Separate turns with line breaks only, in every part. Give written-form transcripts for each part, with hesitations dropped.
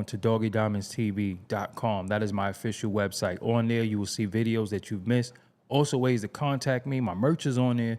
to doggiediamondstv.com. That is my official website. On there, you will see videos that you've missed. Also, ways to contact me. My merch is on there.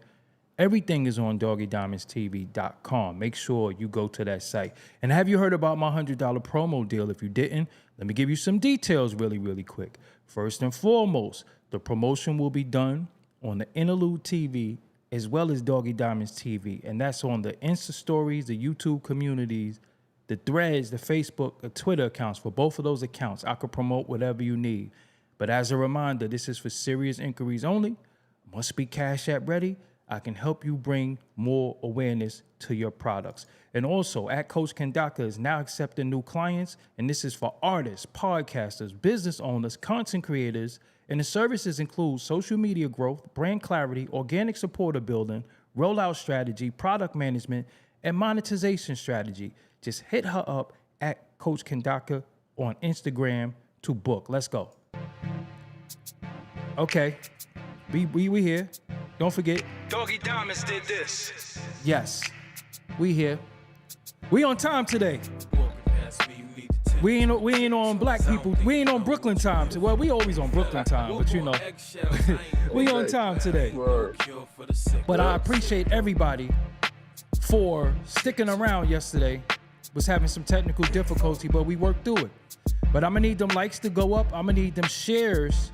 Everything is on doggiediamondstv.com. Make sure you go to that site. And have you heard about my $100 promo deal? If you didn't, let me give you some details really, really quick. First and foremost, the promotion will be done on the Interlude TV as well as Doggie Diamonds TV. And that's on the Insta stories, the YouTube communities, the threads, the Facebook, the Twitter accounts. For both of those accounts, I could promote whatever you need. But as a reminder, this is for serious inquiries only. Must be Cash App ready. I can help you bring more awareness to your products. And also, at Coach Kandaka is now accepting new clients, and this is for artists, podcasters, business owners, content creators, and the services include social media growth, brand clarity, organic supporter building, rollout strategy, product management, and monetization strategy. Just hit her up at Coach Kandaka on Instagram to book. Let's go. Okay, we here. Don't forget.
Doggie Diamonds did this.
Yes, we here. We on time today. We ain't on black people. We ain't on Brooklyn time. Well, we always on Brooklyn time, but you know, we on time today. But I appreciate everybody for sticking around yesterday. Was having some technical difficulty, but we worked through it. But I'm gonna need them likes to go up. I'm gonna need them shares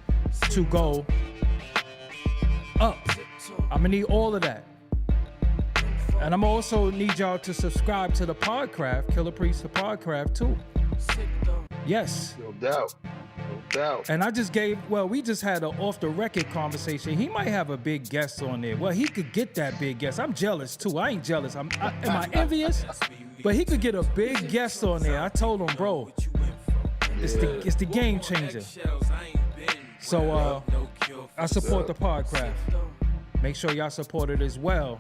to go up. I'm gonna need all of that. And I'm also need y'all to subscribe to the Podcraft, Killah Priest, the Podcraft too. Yes.
No doubt. No doubt.
And we just had an off the record conversation. He might have a big guest on there. Well, he could get that big guest. I'm jealous too. I ain't jealous. Am I envious? But he could get a big guest on there. I told him, bro, it's the game changer. So I support the Podcraft. Make sure y'all support it as well.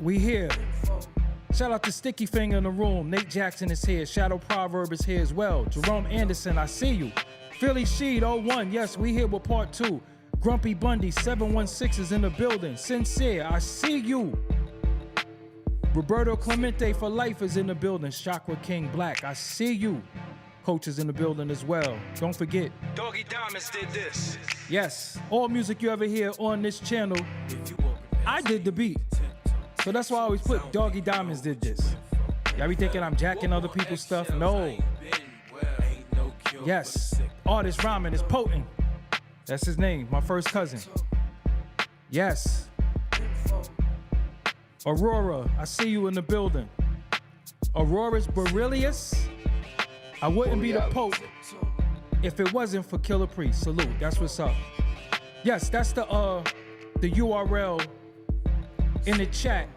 We here. Shout out to Sticky Finger in the room. Nate Jackson is here. Shadow Proverb is here as well. Jerome Anderson, I see you. Philly Sheed 01, yes, we here with part 2. Grumpy Bundy 716 is in the building. Sincere, I see you. Roberto Clemente for life is in the building. Chakra King Black, I see you. Coach is in the building as well. Don't forget.
Doggie Diamonds did this.
Yes, all music you ever hear on this channel, I did the beat. So that's why I always put Doggie Diamonds did this. Y'all be thinking I'm jacking other people's stuff? No. Yes, artist rhyming is potent. That's his name, my first cousin. Yes. Aurora, I see you in the building. Aurora's Borelius. I wouldn't be the Pope if it wasn't for Killah Priest. Salute, that's what's up. Yes, that's the URL in the chat.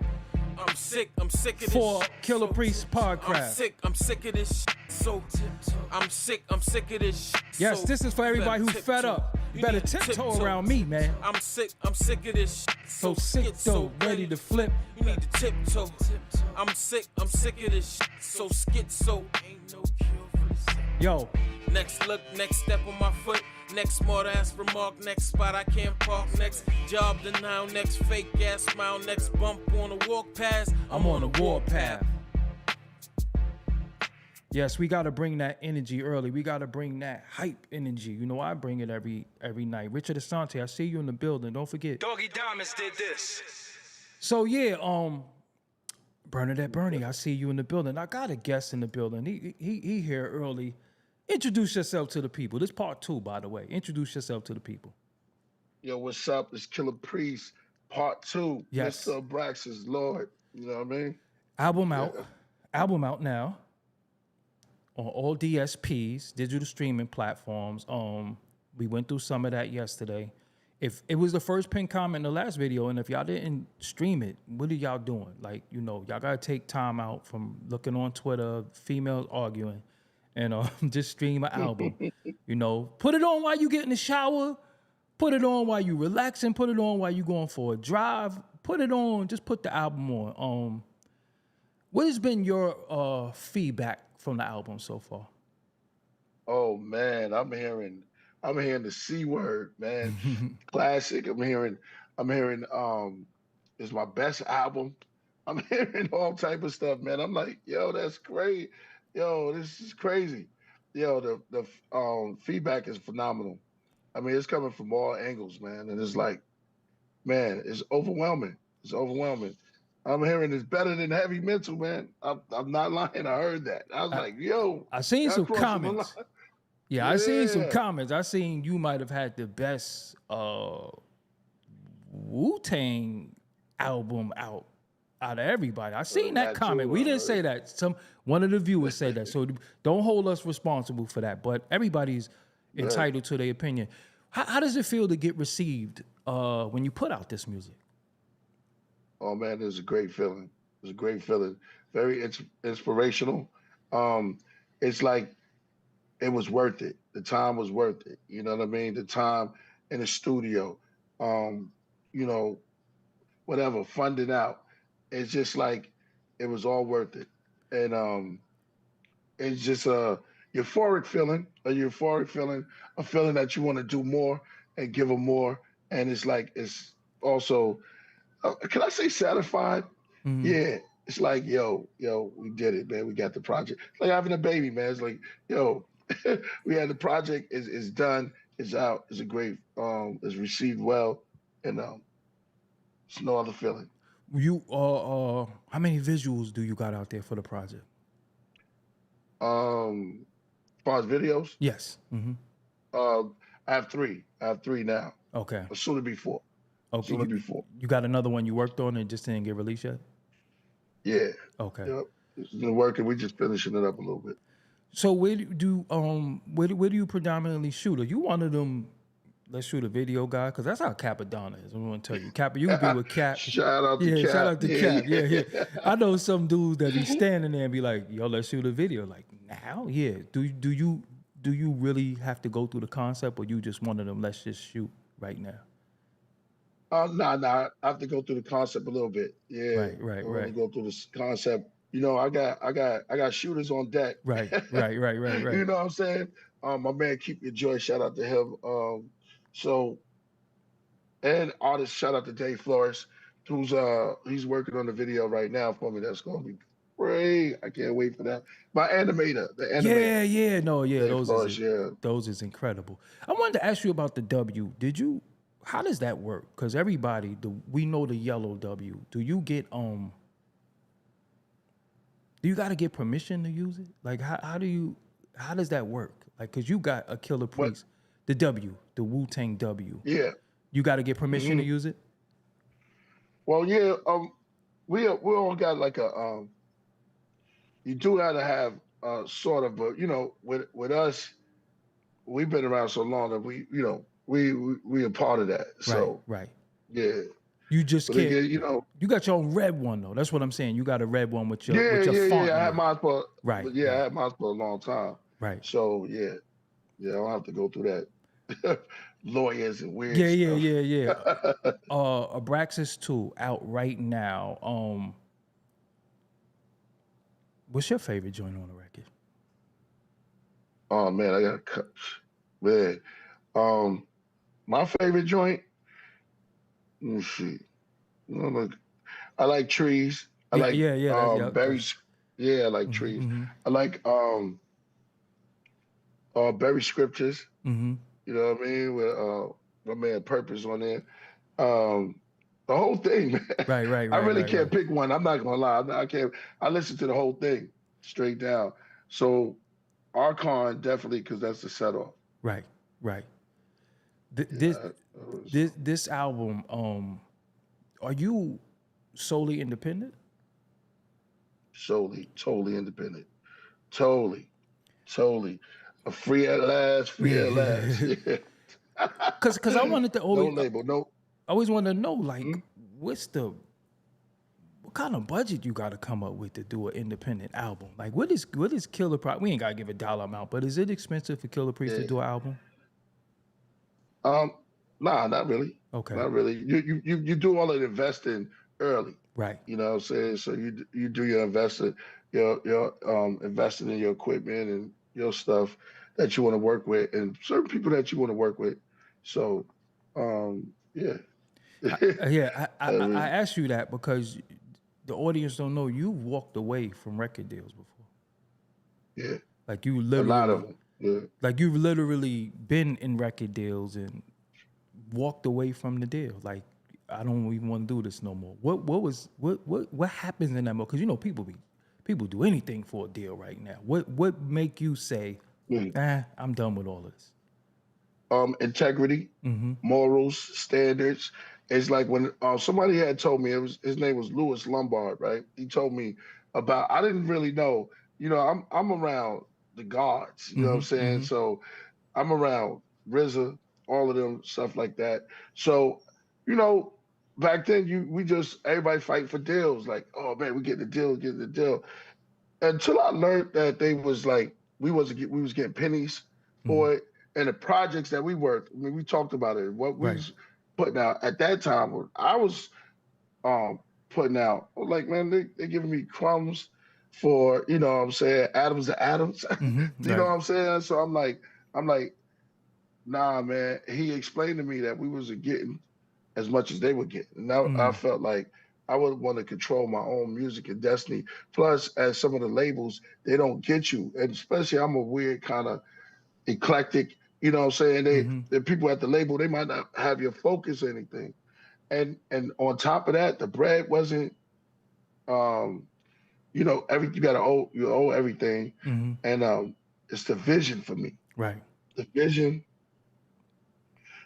I'm sick of this
for Killah Priest Podcraft.
I'm sick of this shit. So I'm sick of this shit.
Yes, this is for everybody who's fed up. You better tiptoe around me, man.
I'm sick of this shit.
So sick though, ready to flip.
You need to tiptoe. I'm sick of this shit. So schizo. Ain't no cure for this.
Yo.
Next look, next step on my foot. Next smart ass remark, next spot I can't park, next job denial, next fake ass smile, next bump on a walk past. I'm on a warpath.
Yes, we gotta bring that energy early. We gotta bring that hype energy. You know, I bring it every night. Richard Asante, I see you in the building. Don't forget.
Doggie Diamonds did this.
So yeah, Bernadette Bernie, I see you in the building. I got a guest in the building. He here early. Introduce yourself to the people. This part 2, by the way. Introduce yourself to the people.
Yo, what's up? It's Killah Priest, part 2.
Yes.
Mr. Abraxas, Lord. You know what I mean?
Album out. Yeah. Album out now on all DSPs, digital streaming platforms. We went through some of that yesterday. If it was the first pinned comment in the last video, and if y'all didn't stream it, what are y'all doing? Like, you know, y'all gotta take time out from looking on Twitter, females arguing, and just stream an album. You know, put it on while you get in the shower, put it on while you relaxing, put it on while you going for a drive, put it on, just put the album on. What has been your feedback from the album so far?
Oh man, I'm hearing the C word, man. Classic. I'm hearing it's my best album. I'm hearing all type of stuff, man. I'm like, yo, that's great. yo, this is crazy. Yo, the feedback is phenomenal. I mean, it's coming from all angles, man, and it's like, man, it's overwhelming. It's overwhelming. I'm hearing it's better than heavy mental, man. I'm not lying. I heard that. I was
I,
like, yo,
I seen
y'all
some
crossing the line.
comments. Yeah, I seen some
Yeah.
comments. I seen you might have had the best Wu-Tang album out of everybody. I seen that
That
comment.
too.
We didn't say that. One of the viewers said that. So don't hold us responsible for that. But everybody's entitled to their opinion. How does it feel to get received when you put out this music?
Oh man, it was a great feeling. It was a great feeling. Very inspirational. Um, it's like it was worth it. The time was worth it. You know what I mean? The time in the studio, um, you know, whatever, funding out. It's just like it was all worth it. And it's just a euphoric feeling, a feeling that you want to do more and give them more. And it's like it's also, can I say satisfied?
Mm-hmm.
Yeah. It's like, yo, we did it, man. We got the project. It's like having a baby, man. It's like, yo, we had the project. Is done. It's out. It's a great. It's received well, and it's no other feeling.
You how many visuals do you got out there for the project?
As far as videos,
Yes. Mm-hmm.
I have three. I have three now.
Okay.
Soon to be four.
Okay.
Soon to be four.
You got another one you worked on and just didn't get released yet?
Yeah.
Okay.
Yep. It's been working. We just finishing it up a little bit.
So where do you predominantly shoot? Are you one of them? Let's shoot a video guy, because that's how Capadonna is. I'm gonna tell you, Cap. You can be with Cap.
Shout out to
yeah,
Cap.
shout out to Cap. Yeah. I know some dudes that be standing there and be like, "Yo, let's shoot a video." Like now, yeah. Do you really have to go through the concept, or you just one of them? Let's just shoot right now.
Nah. I have to go through the concept a little bit. Yeah.
Right.
I want to go through this concept. You know, I got shooters on deck.
Right.
You know what I'm saying? My man Keep Your Joy, shout out to him. So and artist, shout out to Dave Flores, who's he's working on the video right now for me. That's gonna be great. I can't wait for that. My animator, the animator. Dave Flores,
Those is incredible. I wanted to ask you about the W. How does that work? Because we know the yellow W. Do you get do you got to get permission to use it? Like how does that work? Like, cause you got a Killah Priest, the W, the Wu-Tang W.
Yeah.
You got to get permission to use it.
Well, yeah. We all got like a you do have to have sort of, but you know, with us, we've been around so long that we are part of that. So
Right.
yeah.
You just can't.
Again, you know.
You got your own red one though. That's what I'm saying. You got a red one with your font.
Yeah. I had mine for
right.
I had mine for a long time.
Right.
So yeah, I don't have to go through that. Lawyers and weird
stuff. Abraxas 2 out right now. What's your favorite joint on the record?
Oh man, I got cut. Man, my favorite joint. Let me see. I like trees. I like berries. Yeah, I like trees.
Mm-hmm.
I like berry scriptures.
Mm-hmm.
You know what I mean? With my man Purpose on there. The whole thing, man.
Right.
I really can't pick one. I'm not gonna lie. I can't. I listen to the whole thing straight down. So Archon definitely, because that's the set off.
Right. This album, are you solely independent?
Totally independent. Totally. Free at last. Yeah.
Because I wanted to always
no label, no.
I always wanted to know, like, what kind of budget you got to come up with to do an independent album? Like, what is Killah Priest? We ain't got to give a dollar amount, but is it expensive for Killah Priest to do an album?
Nah, not really.
Okay.
Not really. You do all the investing early.
Right.
You know what I'm saying? So you do your investing, your investing in your equipment and your stuff that you want to work with and certain people that you want to work with. So yeah.
I asked you that because the audience don't know you've walked away from record deals before.
Yeah.
Like you
A lot of
literally,
them. Yeah.
like you've literally been in record deals and walked away from the deal. Like I don't even want to do this no more. What happens in that moment? Because you know people do anything for a deal right now. What make you say,
Yeah.
I'm done with all this?
Integrity, morals, standards. It's like when somebody had told me, his name was Lewis Lombard, right? He told me about, I didn't really know, I'm around the gods, you know what I'm saying? So I'm around RZA, all of them, stuff like that. So, you know, back then we just everybody fight for deals, like, oh man, we get the deal, get the deal. Until I learned that they was like we was getting pennies for it, and the projects that we worked. I mean, we talked about it. What we
Right.
was putting out at that time, I was putting out. Like, man, they giving me crumbs for, you know what I'm saying, atoms to atoms. You know
Right.
what I'm saying? So I'm like, nah, man. He explained to me that we wasn't getting as much as they were getting. And now I felt like I would want to control my own music and destiny. Plus, as some of the labels, they don't get you. And especially I'm a weird kind of eclectic, you know what I'm saying? The people at the label, they might not have your focus or anything. And on top of that, the bread wasn't um, you owe everything. And it's the vision for me.
Right.
The vision.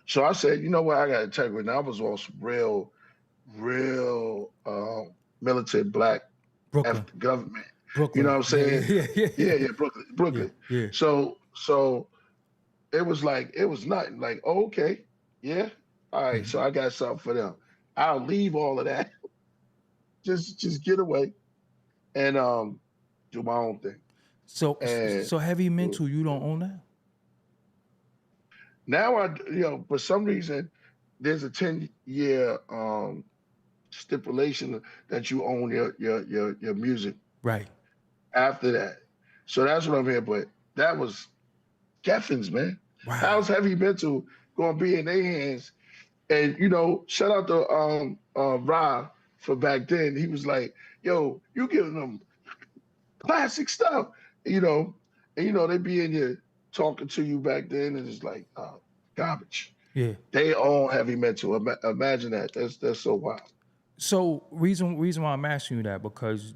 So I said, you know what, I got integrity. And I was on some real militant black
Brooklyn.
after government. You know
Brooklyn.
what I'm
Yeah,
saying?
yeah, yeah,
Yeah,
yeah.
yeah, Brooklyn,
Yeah,
Brooklyn.
yeah.
So it was like it was nothing. Like, oh, okay, yeah, all right. So I got something for them. I'll leave all of that. Just get away and do my own thing. And
So heavy
uh,
mental, you don't own that?
now for some reason, there's a 10-year stipulation that you own your music
Right.
after that. So that's what I'm here. But that was Geffins, man.
Wow.
How's heavy mental gonna be in their hands? And shout out to Rob for back then. He was like, "Yo, you giving them classic stuff," you know, and they be in here talking to you back then, and it's like garbage.
Yeah.
They own heavy mental. Imagine that. That's so wild.
So reason why I'm asking you that, because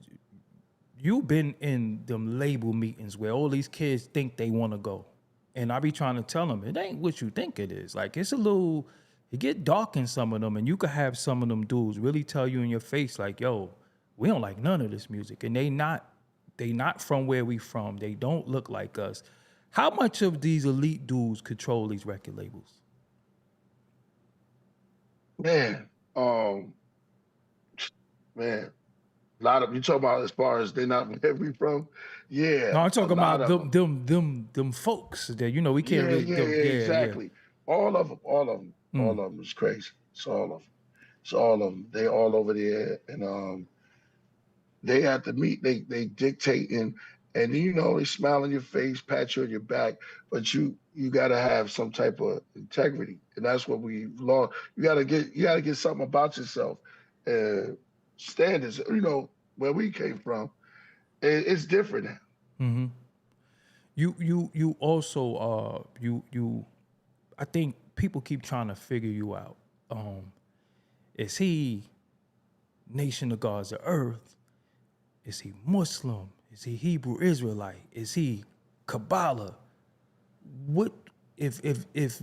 you've been in them label meetings where all these kids think they want to go. And I be trying to tell them, it ain't what you think it is. Like, it's a little, it get dark in some of them, and you could have some of them dudes really tell you in your face, like, yo, we don't like none of this music. And they not from where we from. They don't look like us. How much of these elite dudes control these record labels?
Man, man, a lot of you talk about as far as they not where we from. Yeah,
No, I'm
a
talking
lot
about
of them.
them folks that, we can't
Yeah,
really,
yeah, yeah,
yeah, yeah.
exactly. All of them, all of them, all of them is crazy. It's all of them. It's all of them. They all over there, and they have to meet. They dictating, and they smile in your face, pat you on your back, but you got to have some type of integrity, and that's what we lost. You got to get something about yourself. Uh, Standards, where we came from, it's different now.
You also you I think people keep trying to figure you out. Is he nation of gods of earth? Is he Muslim? Is he Hebrew Israelite? Is he Kabbalah? What if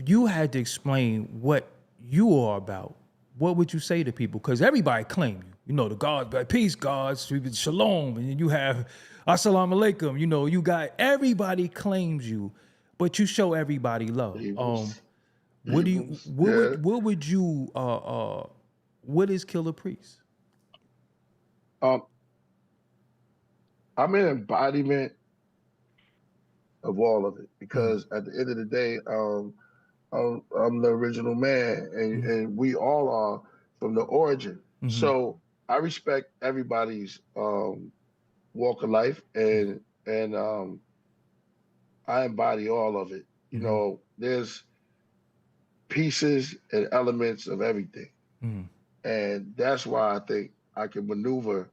you had to explain what you are about, what would you say to people? Because everybody claim you. The gods, peace gods, shalom, and then you have assalamu alaikum. You got everybody claims you, but you show everybody love.
Hebrews,
What do you
Hebrews, yeah.
what is Killah Priest?
Um, I'm an embodiment of all of it because at the end of the day, I'm the original man, and we all are from the origin. So I respect everybody's walk of life, and I embody all of it. There's pieces and elements of everything, and that's why I think I can maneuver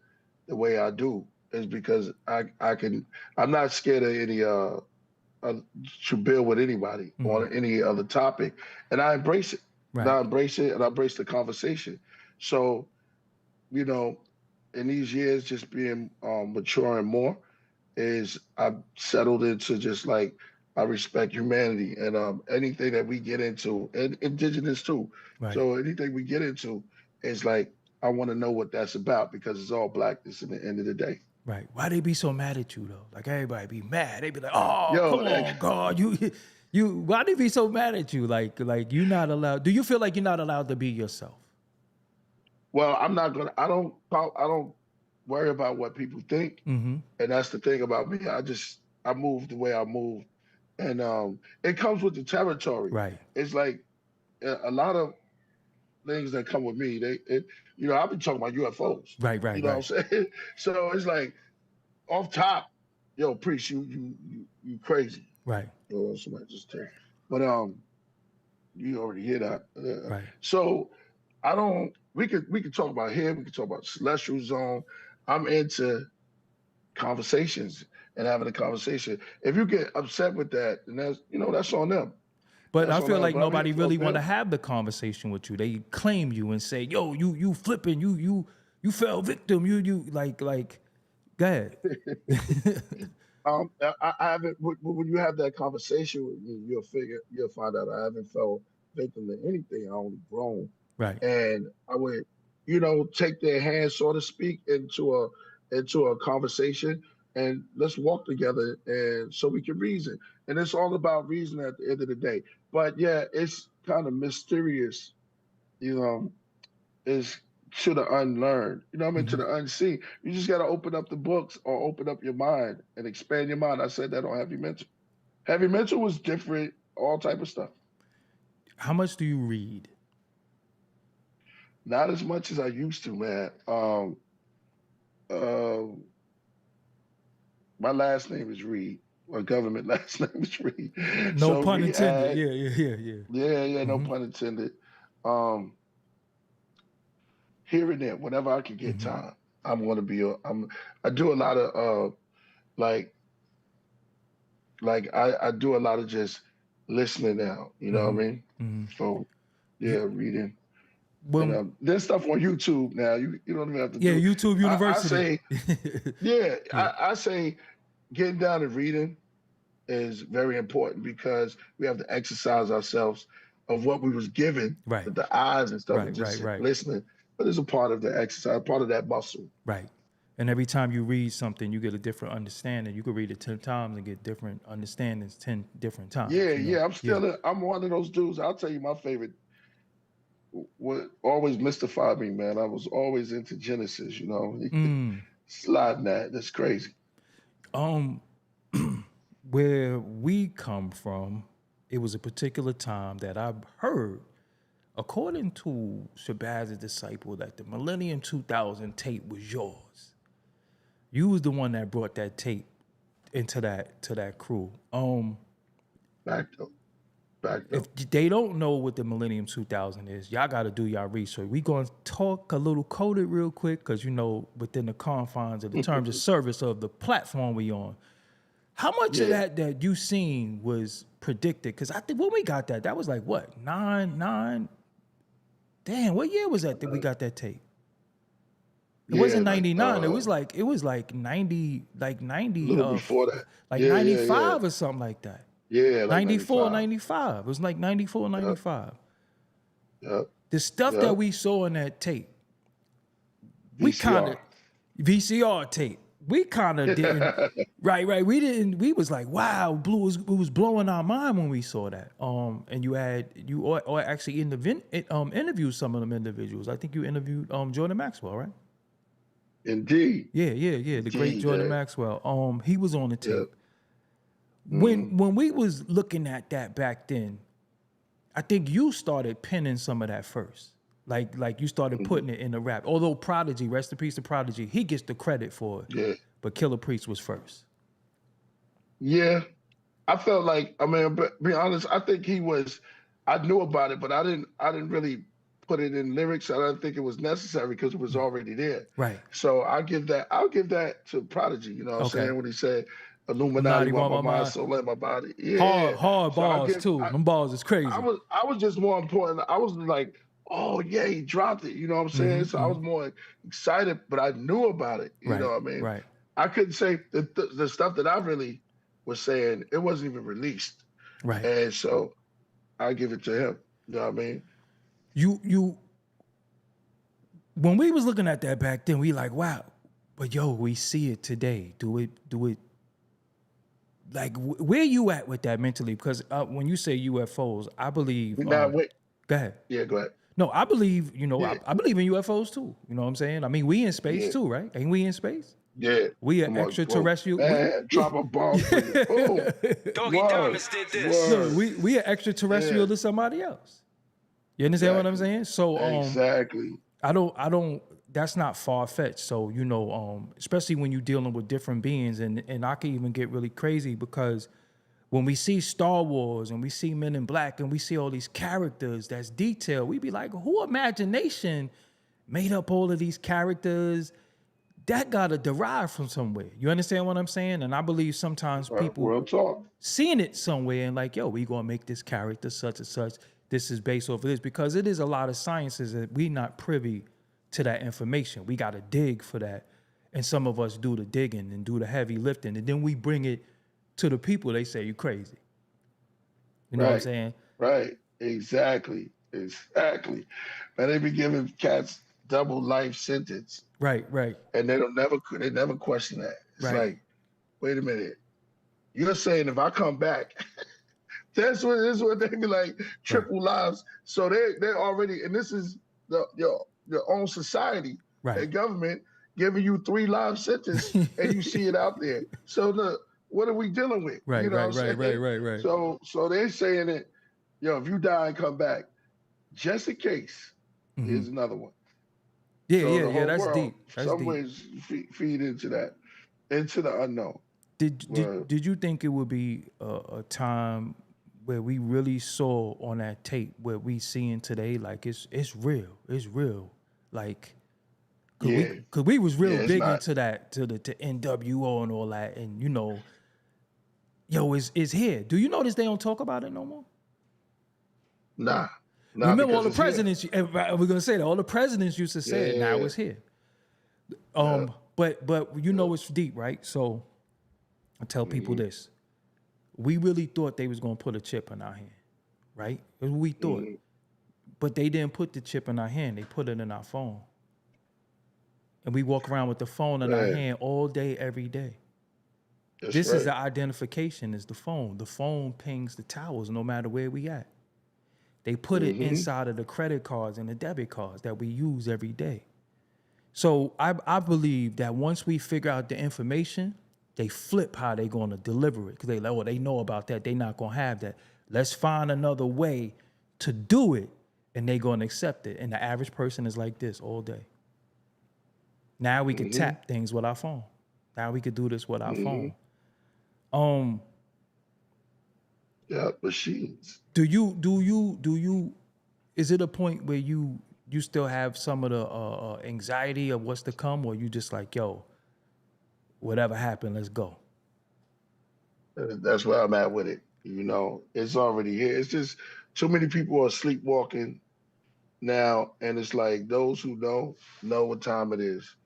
the way I do. is because I'm not scared of any to build with anybody on any other topic, and I embrace it. And
Right.
I embrace it, and I embrace the conversation. So, you know, in these years, just being maturing more, is I've settled into just like I respect humanity and anything that we get into, and indigenous too.
Right.
So anything we get into is like I want to know what that's about because it's all blackness in the end of the day.
Right. Why they be so mad at you though? Like everybody be mad. They be like, "Oh,
Yo,
come on, God, you. Why they be so mad at you? Like you not allowed. Do you feel like you're not allowed to be yourself?"
well, I'm not gonna. I don't worry about what people think,
Mm-hmm.
and that's the thing about me. I move the way I move, and it comes with the territory.
Right.
It's like a lot of things that come with me. I've been talking about UFOs.
Right.
You
Right.
know
Right.
what I'm saying? So it's like off top, yo, Priest, you crazy.
Right.
Oh, somebody just text. But you already hear that.
Right.
So I don't. We could talk about him. We could talk about celestial zone. I'm into conversations and having a conversation. If you get upset with that, then that's on them.
But
That's
I
on
feel
them.
like
But I'm here
nobody
to
really
help
want to
them.
have the conversation with you. They claim you and say, "Yo, you flipping, you fell victim, you like." Go ahead.
I haven't. When you have that conversation with me, you'll find out I haven't felt victim to anything. I only grown,
Right.
and I would, take their hand, so to speak, into a conversation, and let's walk together, and so we can reason. And it's all about reason at the end of the day. But yeah, it's kind of mysterious, you know. Is to the unlearned, to the unseen. You just got to open up the books or open up your mind and expand your mind. I said that on Heavy Mental. Heavy Mental was different, all type of stuff.
How much do you read?
Not as much as I used to, man. Uh, my last name is Reed. My government last name is Reed.
No
So
pun
we
intended.
add,
Yeah.
yeah, no pun intended. Um, Here and there, whenever I can get time, I'm gonna be. I do a lot of like I do a lot of just listening now. You know what I mean? So yeah, reading. And
Well,
there's stuff on YouTube now. You don't even have to
yeah,
do.
YouTube
I
University.
say, yeah, I say getting down and reading is very important because we have to exercise ourselves of what we was given
Right.
with the eyes and stuff and just
Right.
listening. But it's a part of the exercise, part of that muscle.
Right. And every time you read something, you get a different understanding. You could read it 10 times and get different understandings 10 different times.
Yeah. I'm one of those dudes. I'll tell you my favorite. What always mystified me, man. I was always into Genesis. Sliding that. That's crazy.
Where we come from, it was a particular time that I've heard, according to Shabazz, disciple, that the Millennium 2000 tape was yours. You was the one that brought that tape into that crew.
Back up.
If they don't know what the Millennium 2000 is, y'all got to do y'all research. We going to talk a little coded real quick because, within the confines of the terms of service of the platform we on. How much of that you seen was predicted? Because I think when we got that was like, what, 9? Damn, what year was that we got that tape? It wasn't 99. It was like 90,
A little before that.
like 95 or something like that.
Yeah, like
94, 95. It was like 94, 95.
Yep.
The stuff that we saw in that tape, we
VCR.
kind of VCR tape. We kind of didn't. Right. We didn't. We was like, wow, it was blowing our mind when we saw that. And you actually interviewed some of them individuals. I think you interviewed Jordan Maxwell, right?
Indeed.
Yeah. The great Jordan Maxwell. He was on the tape.
Yep.
When we was looking at that back then, I think you started penning some of that first. Like you started putting it in the rap. Although Prodigy, rest in peace to Prodigy, he gets the credit for it.
Yeah.
But Killah Priest was first.
Yeah. I felt like, but be honest, I think he was. I knew about it, but I didn't really put it in lyrics. I don't think it was necessary because it was already there.
Right.
So I'll give that to Prodigy. You know what I'm
Okay.
saying? When he said Illuminati
Illuminati
want
want
my
my
mind,
mind.
soul, and my body. Yeah.
Hard
So
balls too. Them balls is crazy.
I was just more important. I was like, oh yeah, he dropped it. You know what I'm saying? So I was more excited, but I knew about it. You know
Right.
what I mean?
Right.
I couldn't say the stuff that I really was saying, it wasn't even released.
Right.
And so I give it to him. You know what I mean?
You when we was looking at that back then, we like, wow. But yo, we see it today. Do it like where you at with that mentally? Because when you say UFOs, I believe
Now wait.
go ahead.
Yeah, go ahead.
No, I believe,
Yeah.
I believe in UFOs too. You know what I'm saying? I mean, we in space
Yeah.
too, right? Ain't we in space?
Yeah.
We are
Come on,
extraterrestrial.
man, drop a bomb for you. Boom.
Doggie
Word.
Diamonds did this.
Word.
we are extraterrestrial to somebody else. You understand what I'm saying? So
Exactly.
I don't that's not far fetched. So, especially when you're dealing with different beings, and I can even get really crazy because when we see Star Wars and we see Men in Black and we see all these characters that's detailed, we be like, who imagination made up all of these characters? That gotta derive from somewhere. You understand what I'm saying? And I believe sometimes people
Real talk.
seeing it somewhere and like, yo, we gonna make this character such and such. This is based off of this, because it is a lot of sciences that we not privy to that information. We gotta dig for that. And some of us do the digging and do the heavy lifting. And then we bring it to the people. They say you crazy. You know what I'm saying?
Right. Exactly. Man, they be giving cats double life sentence.
Right.
And they never question that. It's
Right.
like, wait a minute. You're saying if I come back, this is what they be like, triple lives. So they're already, and this is your own society,
Right.
the government giving you 3 life sentence, and you see it out there. So what are we dealing with?
Right.
You know what I'm saying?
Right.
So they're saying that, if you die and come back, just in case, here's another one.
Yeah,
So the
yeah,
whole
that's
world,
deep. That's
some
deep.
ways feed into that, into the unknown.
Did you think it would be a time where we really saw on that tape where we seeing today, like it's real, like cause we was real big into that, to NWO and all that, and it's here. Do you notice they don't talk about it no more?
Nah.
Remember all the presidents? We're gonna say that all the presidents used to say it. Now it's here. But it's deep, right? So I tell people this: we really thought they was gonna put a chip in our hand, right? That's what we thought. But they didn't put the chip in our hand; they put it in our phone, and we walk around with the phone in our hand all day, every day. This is the identification: is the phone. The phone pings the towers no matter where we at. They put it inside of the credit cards and the debit cards that we use every day. So I believe that once we figure out the information, they flip how they going to deliver it, because they like, they know about that. They not going to have that. Let's find another way to do it, and they going to accept it. And the average person is like this all day. Now we can tap things with our phone. Now we could do this with our phone.
Yeah, machines.
Do you is it a point where you still have some of the anxiety of what's to come, or you just like, yo, whatever happened, let's go?
That's where I'm at with it. It's already here. It's just too many people are sleepwalking now, and it's like those who know what time it is.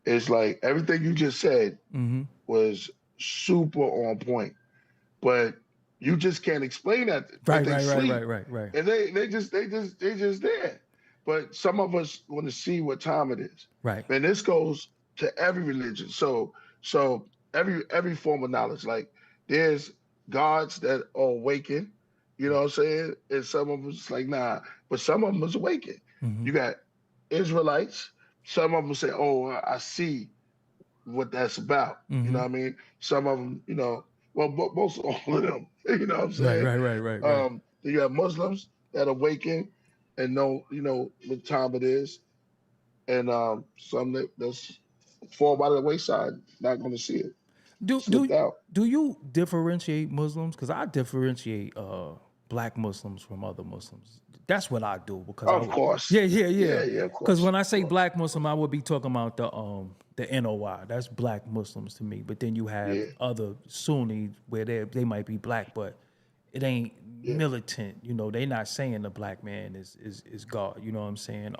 It's like everything you just said was super on point, but you just can't explain that.
Right.
And they just there. But some of us want to see what time it is.
Right.
And this goes to every religion. So every form of knowledge. Like there's gods that are awakened, you know what I'm saying? And some of us like, nah, but some of them is awakened. You got Israelites. Some of them say, oh, I see what that's about. You know what I mean? Some of them, well, most all of them, you know what I'm saying?
Right.
You have Muslims that awaken and know, what time it is. And some that's fall by the wayside, not going to see it. Do you
differentiate Muslims? Because I differentiate black Muslims from other Muslims. That's what I do because
Of course.
Yeah.
Yeah, of course.
Because when I say
Of course.
black Muslim, I would be talking about the NOI. That's black Muslims to me. But then you have other Sunni where they might be black, but it ain't militant. You know, they not saying the black man is God. You know what I'm saying?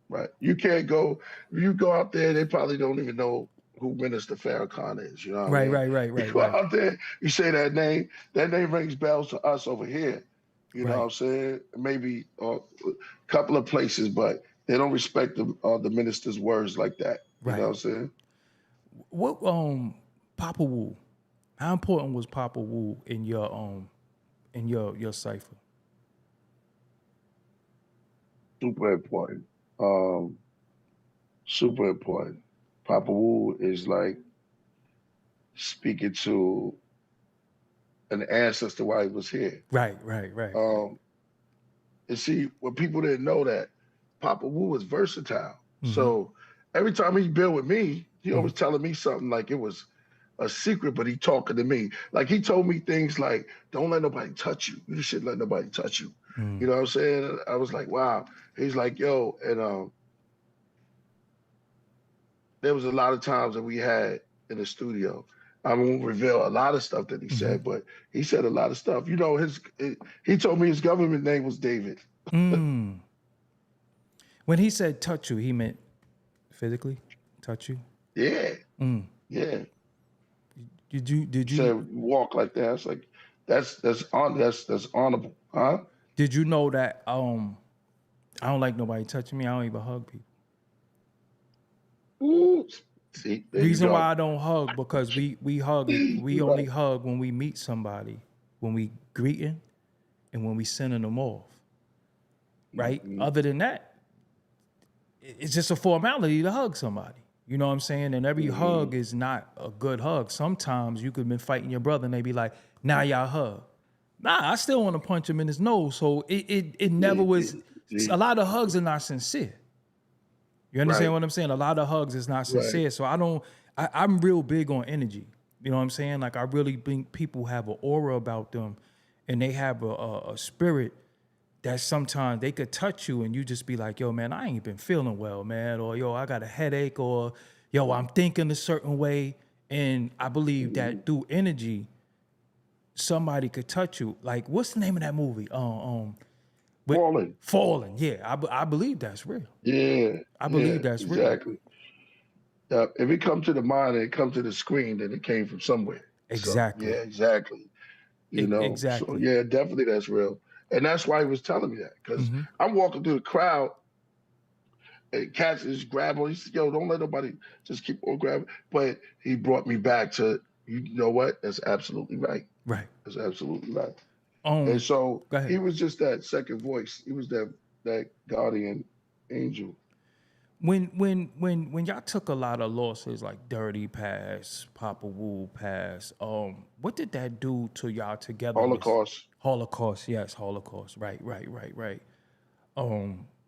Right. You can't go. If you go out there, they probably don't even know who Minister Farrakhan is. You know what I mean?
Right.
You go out there, you say that name rings bells to us over here. You know what I'm saying? Maybe a couple of places, but they don't respect the minister's words like that. You know what I'm saying?
What Papa Wu? How important was Papa Wu in your cipher?
Super important. Super important. Papa Wu is like speaking to an ancestor while he was here.
Right.
And see, when people didn't know that, Papa Wu was versatile. So every time he built with me, he always telling me something like it was a secret, but he talking to me. Like he told me things like, don't let nobody touch you. You shouldn't let nobody touch you. You know what I'm saying? I was like, wow. He's like, yo, and there was a lot of times that we had in the studio. I won't reveal a lot of stuff that he said, but he said a lot of stuff. You know, he told me his government name was David.
When he said touch you, he meant physically touch you?
Yeah. Yeah.
Did you
He said walk like that. It's like that's honorable, huh?
Did you know that I don't like nobody touching me. I don't even hug people.
Ooh, see,
Reason why I don't hug because we hug. We only hug when we meet somebody, when we greeting, and when we sending them off. Right. Other than that, it's just a formality to hug somebody. You know what I'm saying? And every hug is not a good hug. Sometimes you could have been fighting your brother and they be like, "Now y'all hug." Nah, I still want to punch him in his nose. So it never was. A lot of hugs are not sincere. You understand what I'm saying? A lot of hugs is not sincere. So I'm real big on energy. You know what I'm saying? Like I really think people have an aura about them and they have a spirit that sometimes they could touch you and you just be like, yo, man, I ain't been feeling well, man. Or yo, I got a headache, or yo, I'm thinking a certain way. And I believe that through energy, somebody could touch you. Like, what's the name of that movie? Fallen. Yeah, I believe that's real.
Yeah,
I believe that's real.
Exactly. If it comes to the mind and it comes to the screen, then it came from somewhere.
Exactly.
So, yeah, exactly. You know.
Exactly.
So yeah, definitely that's real, and that's why he was telling me that because I'm walking through the crowd. And cats is grabbing. He said, "Yo, don't let nobody just keep on grabbing." But he brought me back to, you know what? That's absolutely right.
Right.
That's absolutely right. And so he was just that second voice. He was that guardian angel.
When y'all took a lot of losses like Dirty passed, Papa Wu passed, what did that do to y'all together? Holocaust, yes, Holocaust. Right.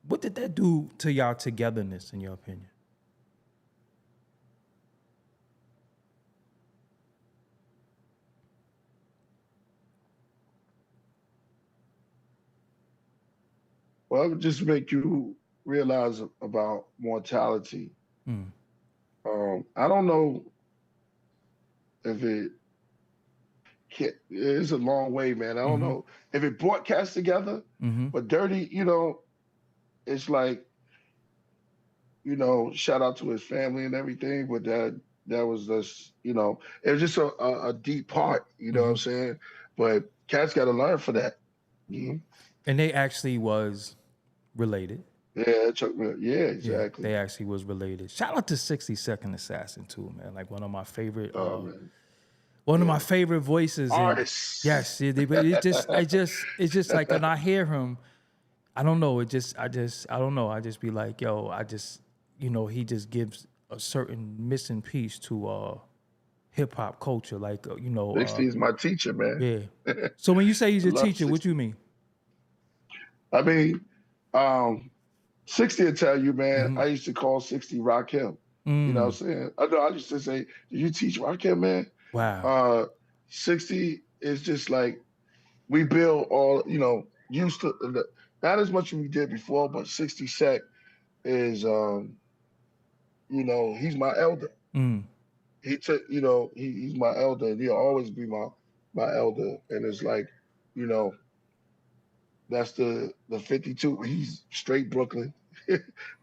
What did that do to y'all togetherness, in your opinion?
Well, it would just make you realize about mortality. I don't know if it's a long way, man. I don't know if it brought cats together, but Dirty, you know, it's like, you know, shout out to his family and everything, but that was just, you know, it was just a deep part, you know what I'm saying? But cats got to learn for that.
And they actually was related.
Yeah, exactly.
They actually was related. Shout out to 60-Second Assassin too, man. Like one of my favorite, one of my favorite voices.
Artists.
Yes, it's just like when I hear him, I don't know. I don't know. I just be like, yo, you know, he just gives a certain missing piece to hip hop culture. Like, you know,
60 is my teacher, man.
Yeah. So when you say he's your teacher,
60.
what you mean?
I mean, 60 will tell you, man, I used to call 60 Rakim. You know what I'm saying? I used to say, did you teach Rakim, man?
Wow.
60 is just like, we build all, used to not as much as we did before, but 60 Sec is, he's my elder.
Mm.
He took, he's my elder, and he'll always be my elder. And it's like, you know, that's the 52. He's straight Brooklyn,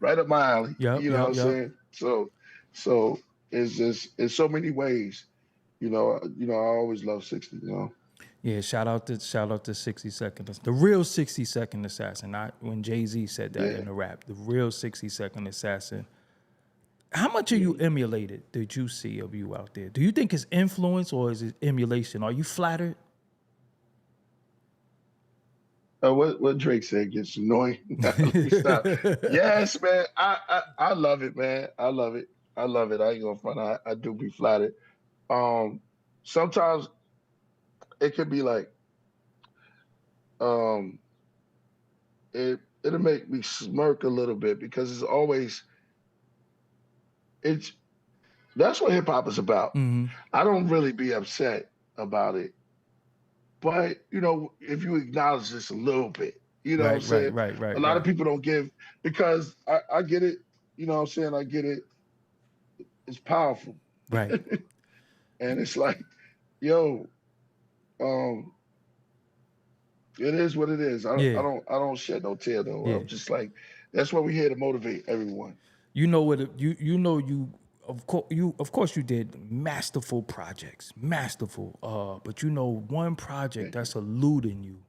right up my alley.
Yep,
You know what
yep,
I'm
yep.
saying? So it's just in so many ways. I always love 60.
Yeah, shout out to 60 Second, the real 60-second assassin. Not when Jay-Z said that
Yeah.
in the rap, the real 60-second assassin. How much are you emulated did you see of you out there? Do you think it's influence or is it emulation? Are you flattered?
What Drake said gets annoying. Let me stop. Yes, man. I love it, man. I love it. I love it. I ain't gonna front. I do be flattered. Um, Sometimes it could be like, um, it'll make me smirk a little bit because it's that's what hip hop is about.
Mm-hmm.
I don't really be upset about it, but if you acknowledge this a little bit, you know what I'm
Right, right,
saying?
right,
A
right,
lot of
right,
people don't give because I get it. You know what I'm saying? I get it. It's powerful,
right.
and it's like, yo, um, it is what it is.
Yeah,
I don't shed no tear though.
yeah.
I'm just like, that's what we're here to motivate everyone.
You know what? You of course you did masterful projects, masterful. But one project
Thank you.
that's eluding you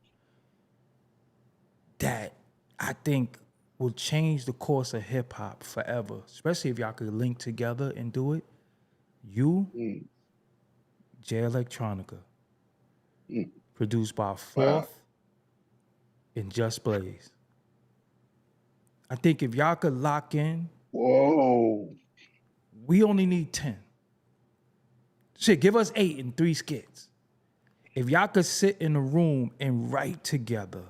that I think will change the course of hip hop forever, especially if y'all could link together and do it. You,
Mm,
Jay Electronica,
mm.
produced by
Wow.
Fourth and Just Blaze. I think if y'all could lock in,
Whoa.
we only need 10. Shit, give us 8 and 3 skits. If y'all could sit in a room and write together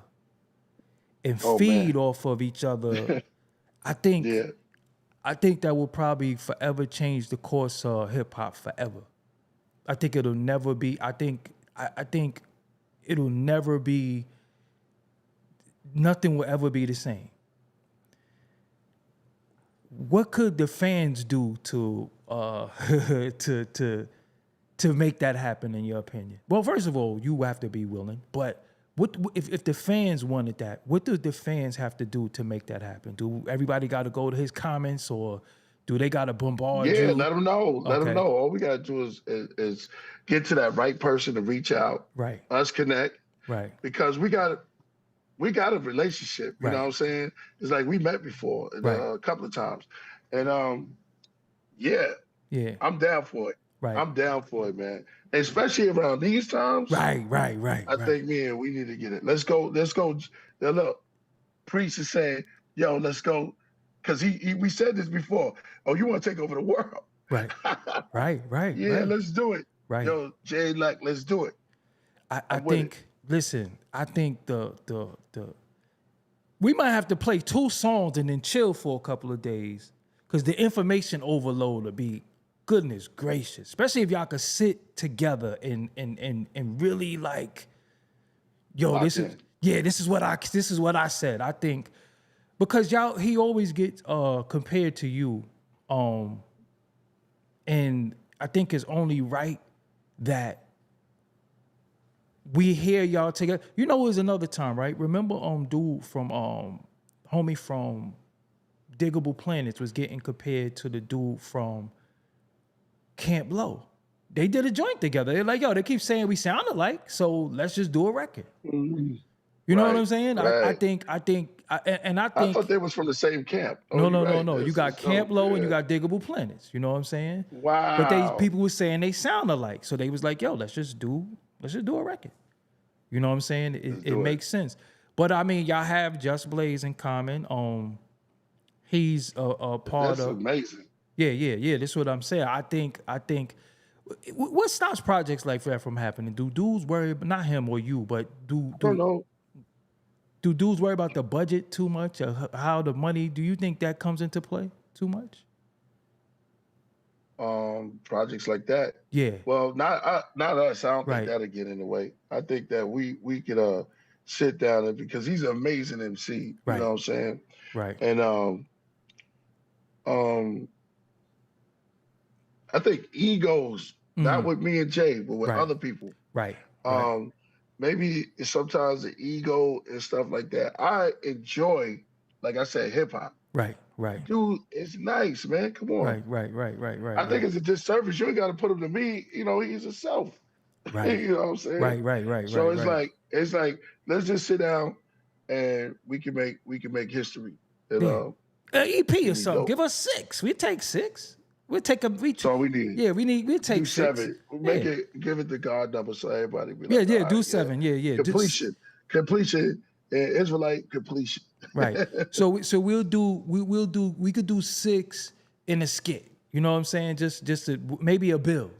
and
Oh
feed
man.
off of each other, I think
Yeah.
that will probably forever change the course of hip hop forever. I think it'll never be. I think it'll never be. Nothing will ever be the same. What could the fans do to to make that happen, in your opinion? Well, first of all, you have to be willing. But what if the fans wanted that? What do the fans have to do to make that happen? Do everybody got to go to his comments, or do they got to bombard
Yeah,
you?
let them know. Let them
Okay,
know. All we gotta do is get to that right person to reach out,
right,
us connect,
right,
because we got a relationship. You know what
right,
I'm saying? It's like we met before
right.
a couple of times, and yeah,
Yeah,
I'm down for it.
right,
I'm down for it, man. Especially around these times,
right, right, right,
I
right.
think we need to get it. Let's go. Let's go. Now look, Priest is saying, "Yo, let's go," because we said this before. Oh, you want to take over the world?
Right, right, right,
Yeah,
right,
let's do it.
right.
Yo, Jay, like, let's do it.
I
I'm with it.
think. Listen, I think the we might have to play 2 songs and then chill for a couple of days, because the information overload will be goodness gracious. Especially if y'all could sit together and really like, yo,
Locked in.
this is what I said. I think because he always gets compared to you, and I think it's only right that we hear y'all together. It was another time, right? Remember dude from homie from Diggable Planets was getting compared to the dude from Camp Low. They did a joint together. They're like, yo, they keep saying we sound alike, so let's just do a record.
Mhm.
You know what I'm
Right,
saying? I
right.
think I
I thought
think
they was from the same camp. Oh,
no,
you're
no, no,
right.
no. You
This
got
is
Camp
dope.
Low and you
Yeah.
got Diggable Planets. You know what I'm saying? But
Wow.
people were saying they sound alike, so they was like, yo, let's just do a record. You know what I'm saying?
Let's
It
do it.
makes sense. But I mean, y'all have Just Blaze in common. He's a part
That's
of.
amazing.
Yeah. That's what I'm saying. I think. What stops projects like that from happening? Do dudes worry? Not him or you, but
I don't know.
do dudes worry about the budget too much, or how the money? Do you think that comes into play too much?
projects like that.
Yeah.
Well, not us. I don't think
Right.
that'll get in the way. I think that we could sit down and because he's an amazing MC. You know
Right.
what I'm saying?
Right.
And um, I think egos, not
Mm.
with me and Jay, but with
Right.
other people.
Right. Right.
Um, maybe it's sometimes the ego and stuff like that. I enjoy, like I said, hip hop.
Right. Right.
Dude, it's nice, man. Come on.
Right. Right. Right. Right.
I
Right.
think
Right.
it's a disservice. You ain't got to put him to me. You know, he's himself.
Right.
You know what I'm saying?
Right. Right. Right.
So
Right. Right.
it's like let's just sit down and we can make history. And
Yeah. EP or
it'll be
something.
dope.
Give us 6. We take 6. We take a.
That's all we need.
Yeah. We
Do
take 6.
7. Make
Yeah.
it give it the God number so everybody be
Yeah.
like,
Yeah.
all
Do
right,
7. Yeah. Yeah.
completion, and Israelite completion.
Right. So we could do 6 in a skit. You know what I'm saying? Just maybe a build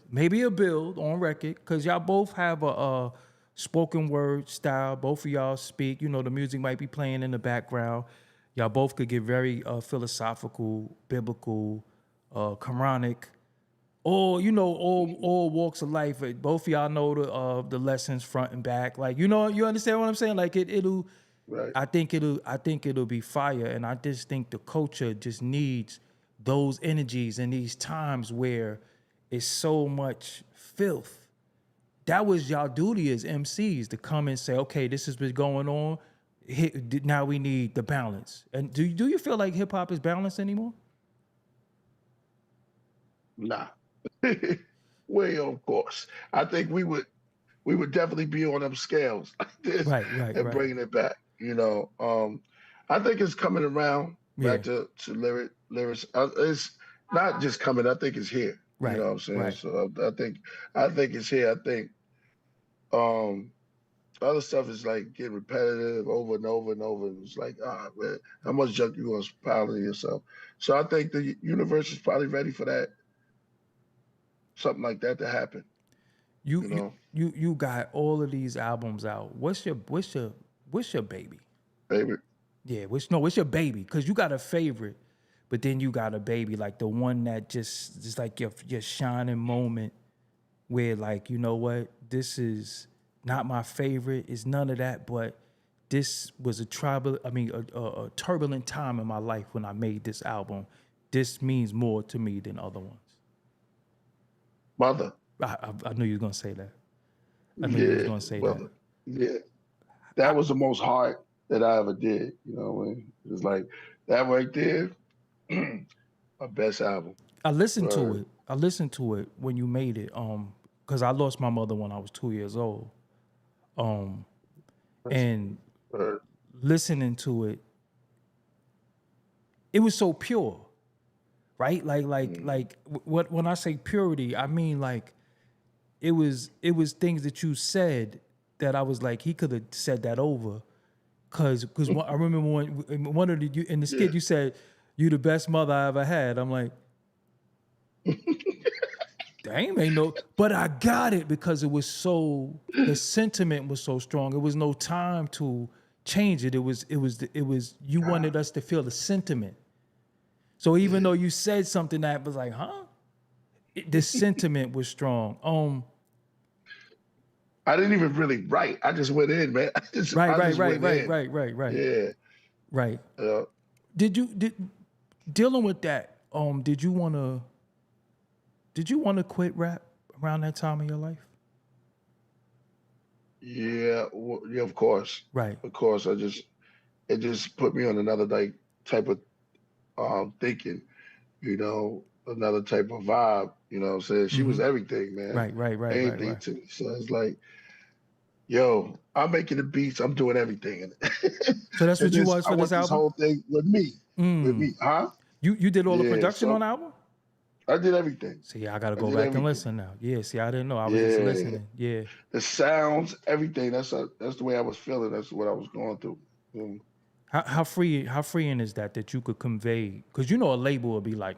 on record, because y'all both have a spoken word style. Both of y'all speak. You know, the music might be playing in the background. Y'all both could get very philosophical, biblical, Quranic, or all walks of life. Both of y'all know the lessons front and back. Like, you understand what I'm saying? Like it'll.
Right.
I think it'll be fire, and I just think the culture just needs those energies in these times where it's so much filth. That was y'all duty as MCs, to come and say, okay, this has been going on. Now we need the balance. And do you feel like hip hop is balanced anymore?
Nah. Well, of course. I think we would definitely be on them scales like this
Right.
and bringing it back. I think it's coming around back to lyrics. It's not just coming. I think it's here.
Right.
You know what I'm saying?
Right.
So I think it's here. I think other stuff is like getting repetitive over and over and over. And it's like, man, how much junk you gonna pile in yourself? So I think the universe is probably ready for that, something like that to happen.
You got all of these albums out. What's your baby?
Favorite?
Yeah, what's your baby? Because you got a favorite, but then you got a baby, like the one that just like your shining moment, where like, you know what, this is not my favorite, it's none of that, but this was a turbulent time in my life when I made this album. This means more to me than other ones.
Mother.
I knew you were gonna say that. I knew you was gonna say that.
Yeah, that was the most hard that I ever did. You know, it was like that right there, my best album.
I listened to it when you made it, because I lost my mother when I was 2 years old, and listening to it, it was so pure, right? Like when I say purity, I mean like it was things that you said that I was like, he could have said that over, because I remember one of the in the skit you said, "You the best mother I ever had." I'm like, damn, ain't no, but I got it because it was so, the sentiment was so strong. It was no time to change it. It was you wanted us to feel the sentiment. So even though you said something that was like, the sentiment was strong.
I didn't even really write. I just went in, man.
Right.
Yeah.
Right. Dealing with that, did you want to quit rap around that time of your life?
Yeah, of course.
Right.
Of course. It just put me on another type of thinking, another type of vibe, you know what I'm saying? She was everything, man.
Right.
Everything to me. So it's like, yo, I'm making the beats, I'm doing everything.
So that's what you was for this album?
This whole thing with me. With me, huh?
You did all the production on the album?
I did everything.
See, I gotta go back and listen now. Yeah, see, I didn't know. I was just listening. Yeah.
The sounds, everything. That's the way I was feeling. That's what I was going through.
How freeing is that you could convey? Because a label would be like,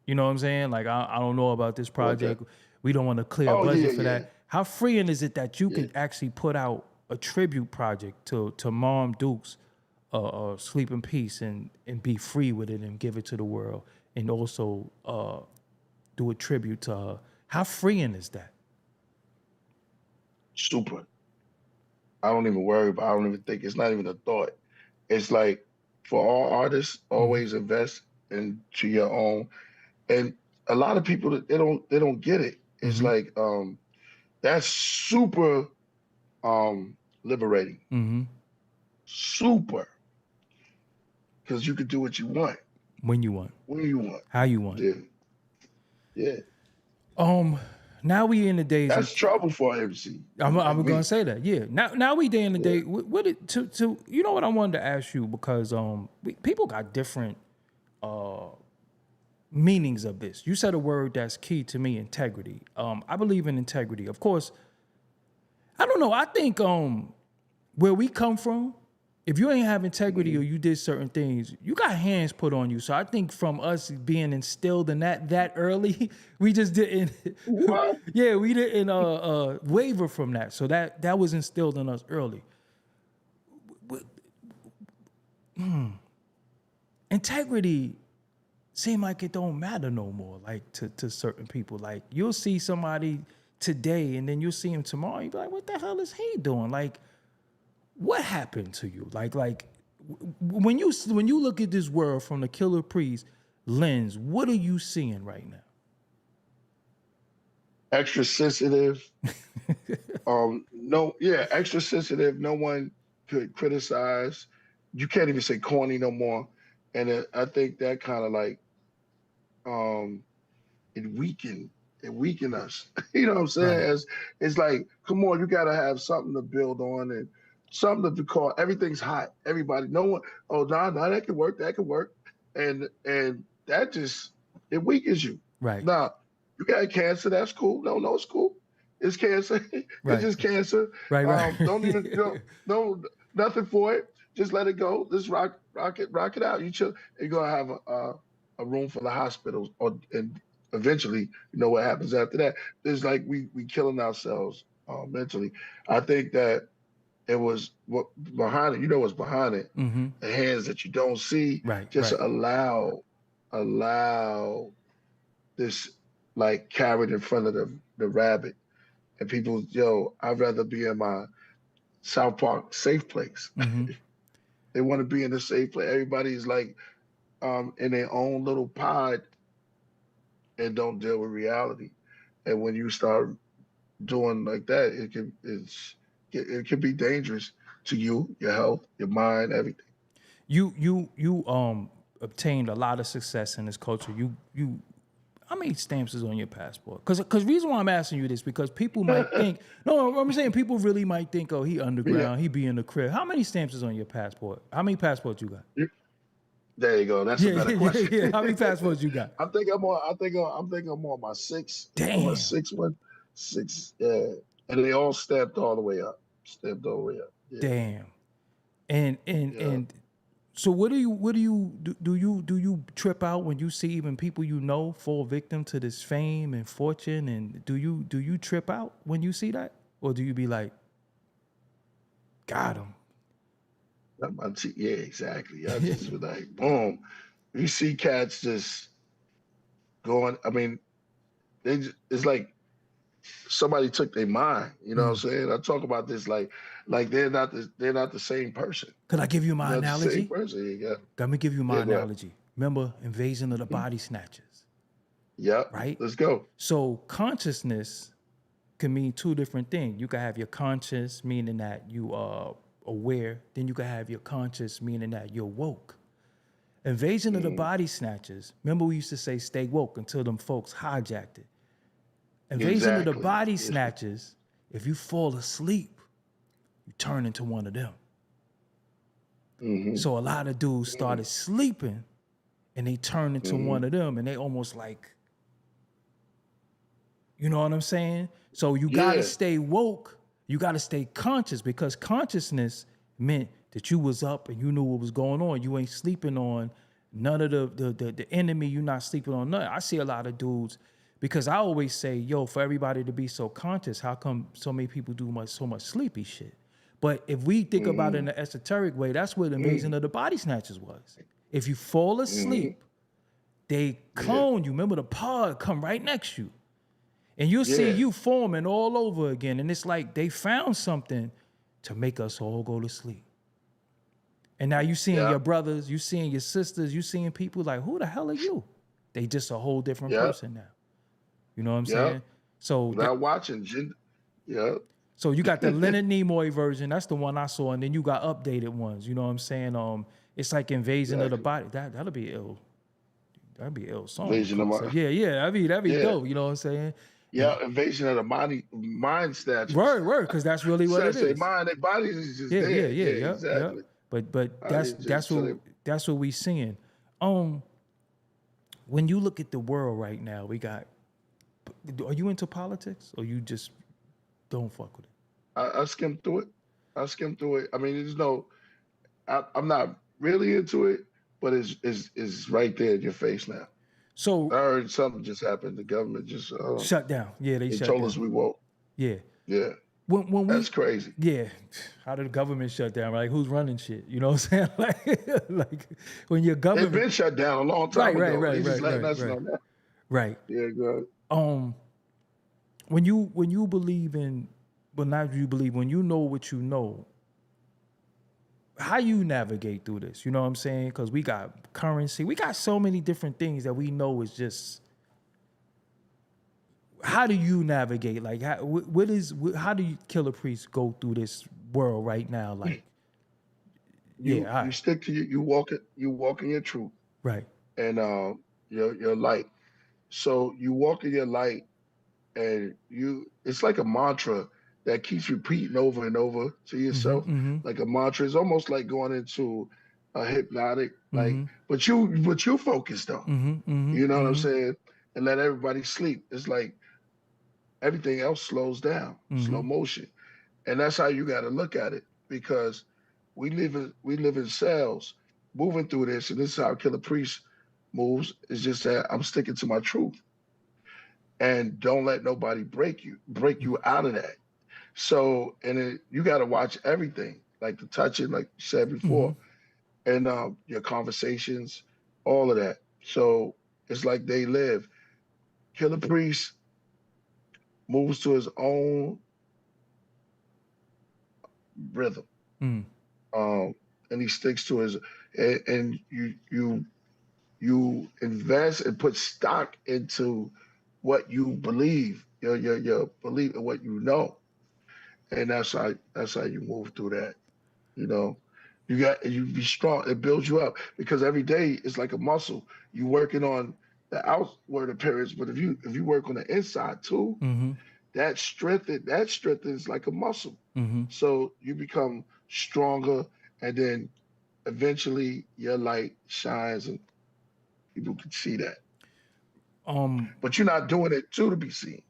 you know what I'm saying? Like, I don't know about this project.
Okay.
We don't want to clear a budget for that. How freeing is it that you could actually put out a tribute project to Mom Duke's Sleep in Peace and be free with it and give it to the world, and also do a tribute to her. How freeing is that?
Super. I don't even worry about. I don't even think it's not even a thought. It's like for all artists, always invest into your own. And a lot of people they don't get it. It's like that's super liberating. Super. Because you could do what you want.
When you want.
When you want.
How you want.
Yeah.
Now we in the days.
That's trouble for MC.
I'm gonna say that. Yeah. Now we day in the day. What it to you know what I wanted to ask you, because people got different meanings of this. You said a word that's key to me: integrity. I believe in integrity. Of course. I don't know. I think where we come from, if you ain't have integrity or you did certain things, you got hands put on you. So I think from us being instilled in that early, we just didn't.
What?
Yeah, we didn't waver from that. So that was instilled in us early. Integrity seem like it don't matter no more. Like to certain people, like you'll see somebody today and then you'll see him tomorrow. You be like, what the hell is he doing? Like, what happened to you? Like when you look at this world from the Killah Priest lens, what are you seeing right now?
Extra sensitive. Extra sensitive. No one could criticize. You can't even say corny no more. And I think that kind of like it weakened us. You know what I'm saying?
Right.
It's like, come on, you gotta have something to build on and something to call. Everything's hot. Everybody, no one. Oh, no, that could work. That could work. And that just it weakens you.
Right.
Now, you got cancer. That's cool. No, it's cool. It's cancer.
Right.
It's just cancer.
Right.
Don't even no nothing for it. Just let it go. Just rock it out. You chill. You're gonna have a room full of hospitals, and eventually, you know what happens after that. It's like we killing ourselves mentally. I think that it was what behind it. You know what's behind it? The hands that you don't see.
Right.
Just
right.
allow this like carrot in front of the rabbit, and people, I'd rather be in my South Park safe place. They want to be in a safe place. Everybody's like in their own little pod and don't deal with reality. And when you start doing like that, it can be dangerous to you, your health, your mind, everything.
You obtained a lot of success in this culture. You how many stamps is on your passport? Because reason why I'm asking you this, because people might think, no, I'm saying people really might think, oh, he underground, he be in the crib. How many stamps is on your passport? How many passports you got?
There you go. That's a better question.
Yeah. How many passports you got?
I think I'm on my sixth.
Damn.
My sixth one. Six. Yeah. And they all stamped all the way up. Yeah.
Damn. And so what do you trip out when you see even people you know fall victim to this fame and fortune? And do you trip out when you see that? Or do you be like, got him?
Yeah, exactly. I just was like, boom. You see cats just going, I mean, it's like somebody took their mind, you know what I'm saying? I talk about this like they're not the same person.
Could I give you my analogy?
The same person.
Let me give you my analogy. Remember Invasion of the Body Snatchers?
Yep.
Right?
Let's go.
So consciousness can mean two different things. You can have your conscious, meaning that you are aware. Then you can have your conscious, meaning that you're woke. Invasion of the Body Snatchers. Remember we used to say stay woke until them folks hijacked it. Invasion of the Body Snatchers, if you fall asleep, you turn into one of them. So a lot of dudes started sleeping and they turned into one of them, and they almost like, you know what I'm saying? So you gotta stay woke, you gotta stay conscious, because consciousness meant that you was up and you knew what was going on. You ain't sleeping on none of the enemy, you're not sleeping on nothing. I see a lot of dudes, because I always say, yo, for everybody to be so conscious, how come so many people do so much sleepy shit? But if we think about it in the esoteric way, that's what the Invasion of the Body Snatchers was. If you fall asleep, they clone you. Remember the pod come right next to you. And you'll see you forming all over again. And it's like they found something to make us all go to sleep. And now you seeing your brothers, you seeing your sisters, you seeing people like, who the hell are you? They just a whole different person now. You know what I'm saying? So
not watching.
So you got the Leonard Nimoy version. That's the one I saw. And then you got updated ones. You know what I'm saying? It's like Invasion of the Body. That'll be ill. That'd be ill song.
Invasion of the
Yeah. That'd be dope. You know what I'm saying?
Yeah, invasion of the mind statues.
Word, because that's really what it is.
Mind, their bodies is just there.
Yeah,
exactly.
But that's what we seeing. When you look at the world right now, we got. Are you into politics, or you just don't fuck with it?
I skim through it. I mean, there's no. I'm not really into it, but it's right there in your face now.
So
I heard something just happened. The government just
shut down. Yeah, they shut
told
down.
us we won't.
Yeah.
When that's crazy.
Yeah. How did the government shut down? Like, who's running shit? You know what I'm saying? like when your government.
They've been shut down a long time ago.
Right. Right.
Yeah, good.
When you believe in, well, not you believe, when you know what you know, how you navigate through this? You know what I'm saying? Because we got currency, we got so many different things that we know is just. How do you navigate? Like, how do you Killah Priest go through this world right now? Like,
you stick to you walk in your truth,
right?
And your light. So you walk in your light, and it's like a mantra that keeps repeating over and over to yourself, like a mantra. It's almost like going into a hypnotic, like, but you focus though. You know what I'm saying? And let everybody sleep. It's like everything else slows down, slow motion, and that's how you got to look at it, because we live in cells, moving through this, and this is how Killah Priest moves. It's just that I'm sticking to my truth, and don't let nobody break you out of that. So, and you got to watch everything, like the touching, like you said before, and your conversations, all of that. So it's like they live. Killah Priest moves to his own rhythm, and he sticks to his. And you invest and put stock into what you believe, your belief in what you know, and that's how you move through that. You know, you be strong. It builds you up, because every day is like a muscle. You working on the outward appearance, but if you work on the inside too, that strengthens like a muscle. So you become stronger, and then eventually your light shines, and people can see that. But you're not doing it to be seen.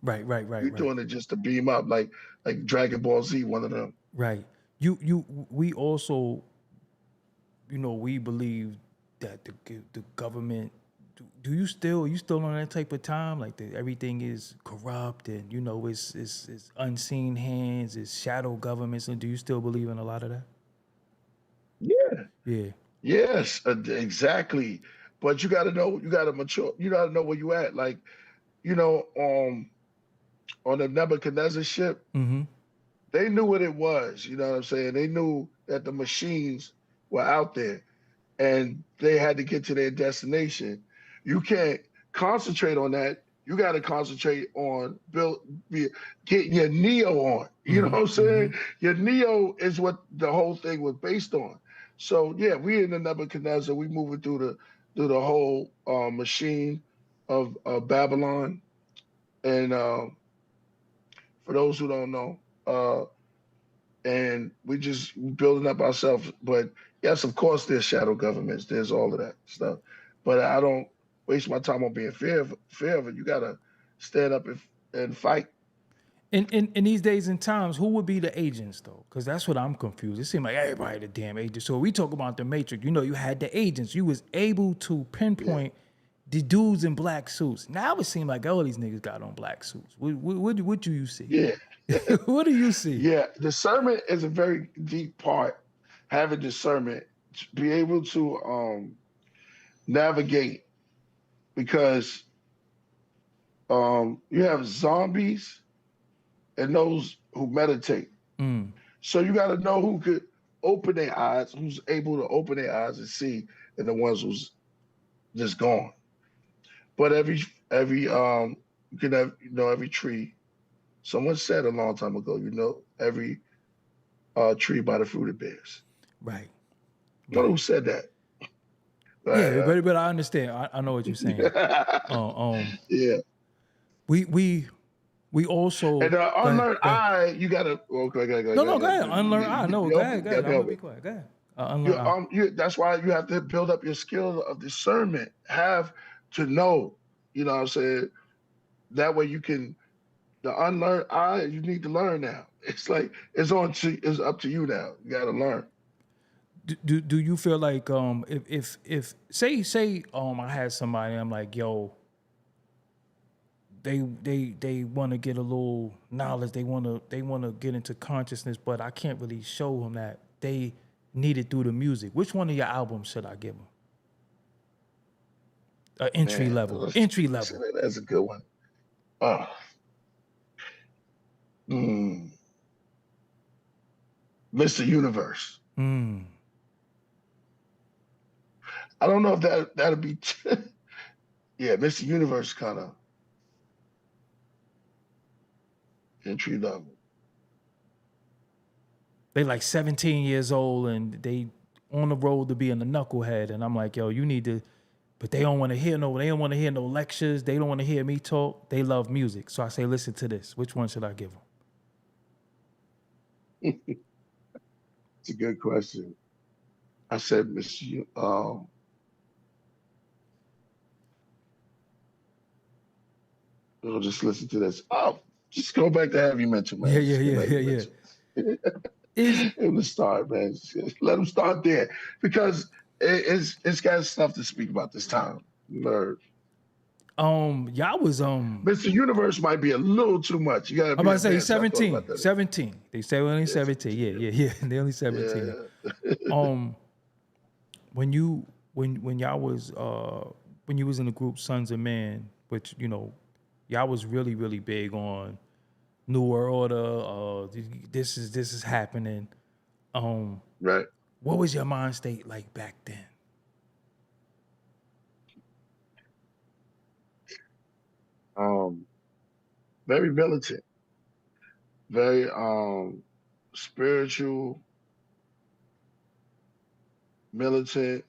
Right.
You're doing it just to beam up, like Dragon Ball Z, one of them.
Right. We also, we believe that the government. Are you still on that type of time? Like everything is corrupt, and it's unseen hands, it's shadow governments. And do you still believe in a lot of that? Yeah.
Yes, exactly. But you got to know, you got to mature. You got to know where you at. Like, on the Nebuchadnezzar ship, they knew what it was. You know what I'm saying? They knew that the machines were out there, and they had to get to their destination. You can't concentrate on that. You got to concentrate on getting your Neo on. You know what I'm saying? Your Neo is what the whole thing was based on. So yeah, we in the Nebuchadnezzar. We moving through the whole machine of Babylon. And for those who don't know, and we just building up ourselves. But yes, of course, there's shadow governments. There's all of that stuff. But I don't waste my time on being fear of it. You gotta stand up and fight.
In these days and times, who would be the agents though? Because that's what I'm confused. It seemed like everybody the damn agent. So we talk about the Matrix. You had the agents. You was able to pinpoint the dudes in black suits. Now it seems like all these niggas got on black suits. What do you see?
Yeah.
What do you see?
Yeah, discernment is a very deep part. Having discernment, to be able to navigate because you have zombies and those who meditate. So you got to know who could open their eyes, who's able to open their eyes and see, and the ones who's just gone. But every you can have, every tree. Someone said a long time ago, every tree by the fruit it bears.
Right.
You know who said that?
Yeah, but I understand. I know what you're saying.
Yeah.
We also
And unlearned eye, you gotta. Okay, go ahead.
No, go ahead. Unlearn eye. No, go ahead. I'm gonna be quiet. Go ahead. Unlearn eye.
That's why you have to build up your skill of discernment. Have to know. You know what I'm saying? That way you can. The unlearned eye, you need to learn now. It's like it's up to you now. You gotta learn.
Do you feel like if say I had somebody, I'm like, yo, they want to get a little knowledge, they want to get into consciousness, but I can't really show them that they need it through the music. Which one of your albums should I give them? Entry level.
That's a good one. Mr. Universe. I don't know if that'll be. Yeah, Mr. Universe kind of entry level.
They like 17 years old and they on the road to being a knucklehead, and I'm like, yo, you need to. But they don't want to hear no lectures. They don't want to hear me talk. They love music. So I say, listen to this. Which one should I give them?
It's a good question. I said, Mr. We'll just listen to this. Oh, just go back to Heavy Mental, man.
Yeah.
It was start, man. Just let them start there because it's got stuff to speak about this time. Nerd.
Y'all was
Mr. Universe might be a little too much. You gotta.
I'm about to say 17. 17. They say we're only 17. Yeah. They only 17. Yeah. When you was in the group Sons of Man, which y'all was really, really big on New World Order. This is happening.
Right.
What was your mind state like back then?
Very militant, very spiritual, militant.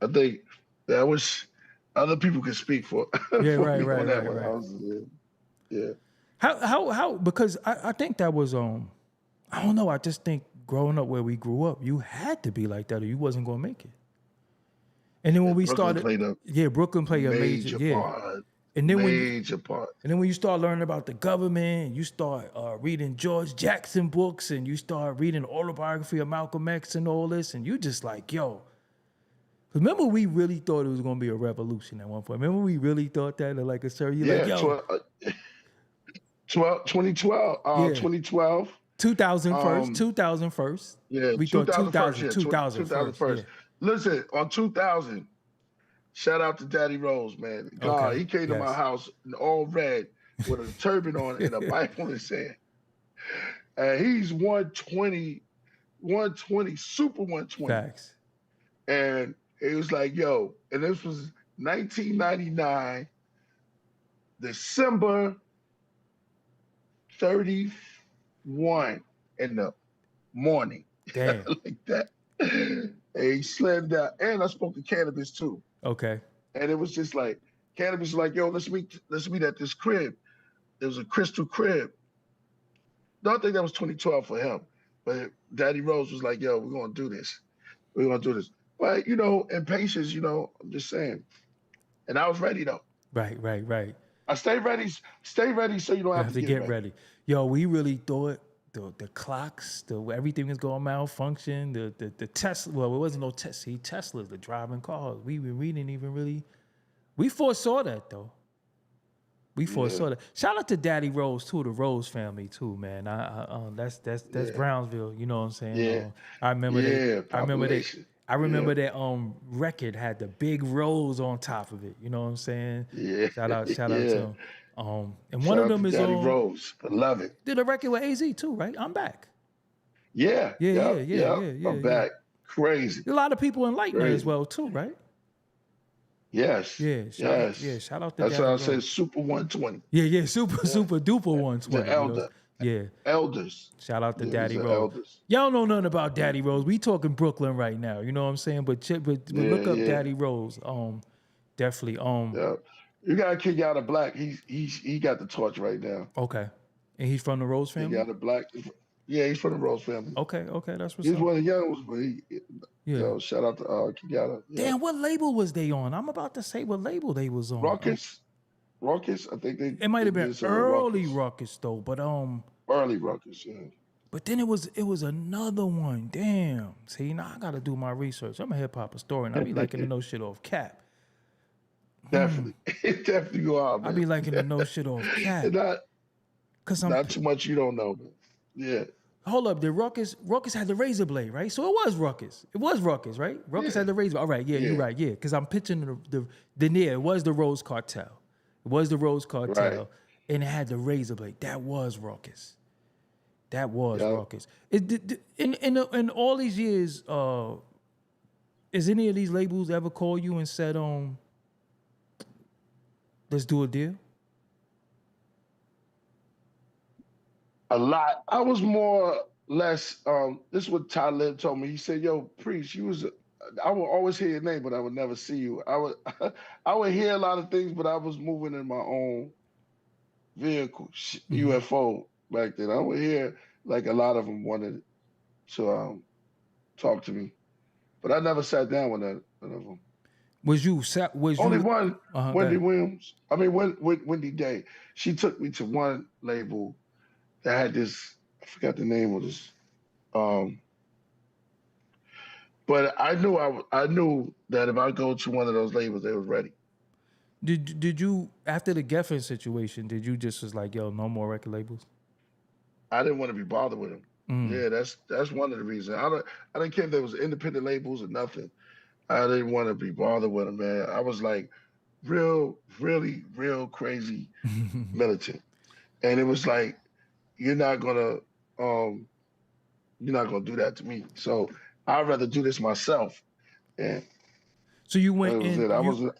I think that was other people could speak for.
Yeah,
for
right.
Yeah.
How? Because I think that was I don't know. I just think growing up where we grew up, you had to be like that, or you wasn't gonna make it. And then when we
Brooklyn
started, Brooklyn played a major
part.
And then when you start learning about the government, you start reading George Jackson books, and you start reading the autobiography of Malcolm X and all this, and you just like, yo. Remember, we really thought it was gonna be a revolution at one point. Remember, we really thought that, like a sir, like, yo.
2012. 2012.
2001.
Yeah,
we thought 2001. Yeah.
Listen, on 2000, shout out to Daddy Rose, man. God, okay. He came to my house in all red with a turban on and a Bible in his hand. And he's 120, super 120.
Facts.
And it was like, yo, and this was 1999, December 31 in the morning.
Damn.
Like that. And he slammed down. And I spoke to Cannabis too.
Okay.
And it was just like, Cannabis was like, yo, let's meet at this crib. It was a crystal crib. No, I think that was 2012 for him. But Daddy Rose was like, yo, we're gonna do this. But in patience, I'm just saying. And I was ready though.
Right.
I stay ready so you don't have to get ready.
Yo, we really thought the clocks, everything was going to malfunction. The Tesla, well, it wasn't no Teslas, the driving cars. We didn't even really, we foresaw that though. We foresaw that. Shout out to Daddy Rose too, the Rose family too, man. That's Brownsville. You know what I'm saying?
Yeah.
I remember
Population.
I remember that record had the big rose on top of it. You know what I'm saying?
Yeah.
Shout out to him. And
Shout
one of
out
them
to
is
Daddy Rose. I love it.
did a record with AZ too, right? I'm back.
Yeah.
Yeah.
I'm back. Crazy.
A lot of people in Lightning as well too, right?
Yes.
Yeah. Shout out to
That's
Daddy
why I
Rose.
said Super 120.
Yeah. Super duper 120.
The elder.
Yeah.
Elders.
Shout out to
Yeah,
Daddy
these are
Rose.
elders.
Y'all know nothing about Daddy Rose. We talking Brooklyn right now. You know what I'm saying? But look up Daddy Rose. Definitely.
Yeah. You got Kenyatta Black. He got the torch right now.
Okay. And he's from the Rose family?
Kenyatta Black. Yeah, he's from the Rose family.
Okay. That's what's
He's
up.
one of the young ones, but so shout out to Kenyatta. Yeah.
Damn, what label was they on? I'm about to say what label they was on.
Ruckus. I think they.
It might have been early Ruckus though, but
early Ruckus, yeah.
But then it was another one. Damn. See, now I gotta do my research. I'm a hip hop historian. I be liking to know shit off cap.
Definitely. Definitely you are, man.
I be liking to know shit off cap.
Not too much you don't know, man. Yeah.
Hold up, the Ruckus had the razor blade, right? So it was Ruckus. It was Ruckus, right? Ruckus had the razor. All right, you're right, because I'm pitching it was the Rose Cartel. It was the Rose Cartel, and it had the razor blade. That was Ruckus. Ruckus. In all these years, is any of these labels ever call you and said, let's do a deal?
A lot. I was more or less, this is what Talib told me. He said, yo, Priest, I would always hear your name, but I would never see you. I would hear a lot of things, but I was moving in my own vehicle, UFO back then. I would hear like a lot of them wanted to talk to me, but I never sat down with none of them.
Only
one, Wendy Williams. I mean, Wendy Day. She took me to one label that had this, I forgot the name of this. But I knew that if I go to one of those labels, they was ready.
Did you, after the Geffen situation, did you just was like, yo, no more record labels?
I didn't want to be bothered with them. Yeah, that's one of the reasons. I didn't care if there was independent labels or nothing. I didn't want to be bothered with them, man. I was like really crazy militant. And it was like, you're not gonna do that to me. So I'd rather do this myself. And
so you went in.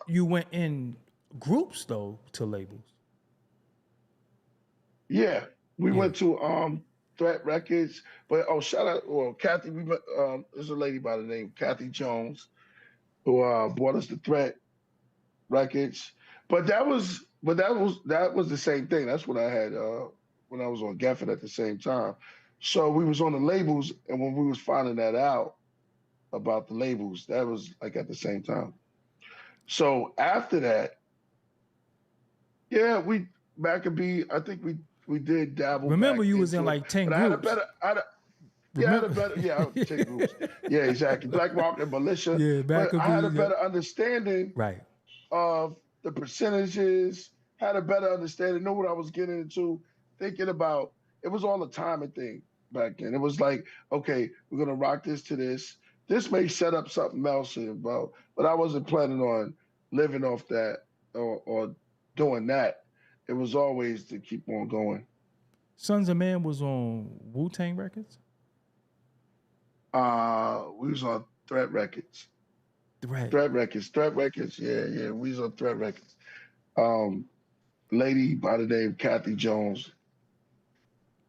You went in groups though to labels.
Yeah, we went to Threat Records, but shout out Kathy. We met. There's a lady by the name Kathy Jones who brought us to Threat Records. But that was the same thing. That's what I had when I was on Geffen at the same time. So we was on the labels, and when we was finding that out about the labels, that was like at the same time. So after that, we Maccabee, I think we did dabble.
Remember, you was in like 10 groups.
I had a better 10 groups. Yeah, exactly. Black Rock and Militia.
Yeah,
but I had a better understanding of the percentages, had a better understanding, know what I was getting into, thinking about, it was all a timing thing back then. It was like, okay, we're going to rock this to this. This may set up something else about, but I wasn't planning on living off that or doing that. It was always to keep on going.
Sons of Man was on Wu-Tang Records?
We was on Threat Records. Threat Records. Yeah. We was on Threat Records. Lady by the name Kathy Jones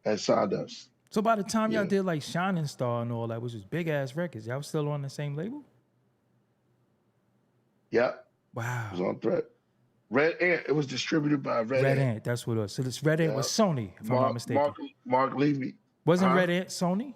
had signed us.
So by the time y'all did like Shining Star and all that, which was big ass records, y'all was still on the same label?
Yeah.
Wow.
It was on Threat. Red Ant. It was distributed by Red Ant.
That's what it was. So this Red Ant was Sony, if I'm not mistaken.
Mark Levy.
Wasn't Red Ant Sony?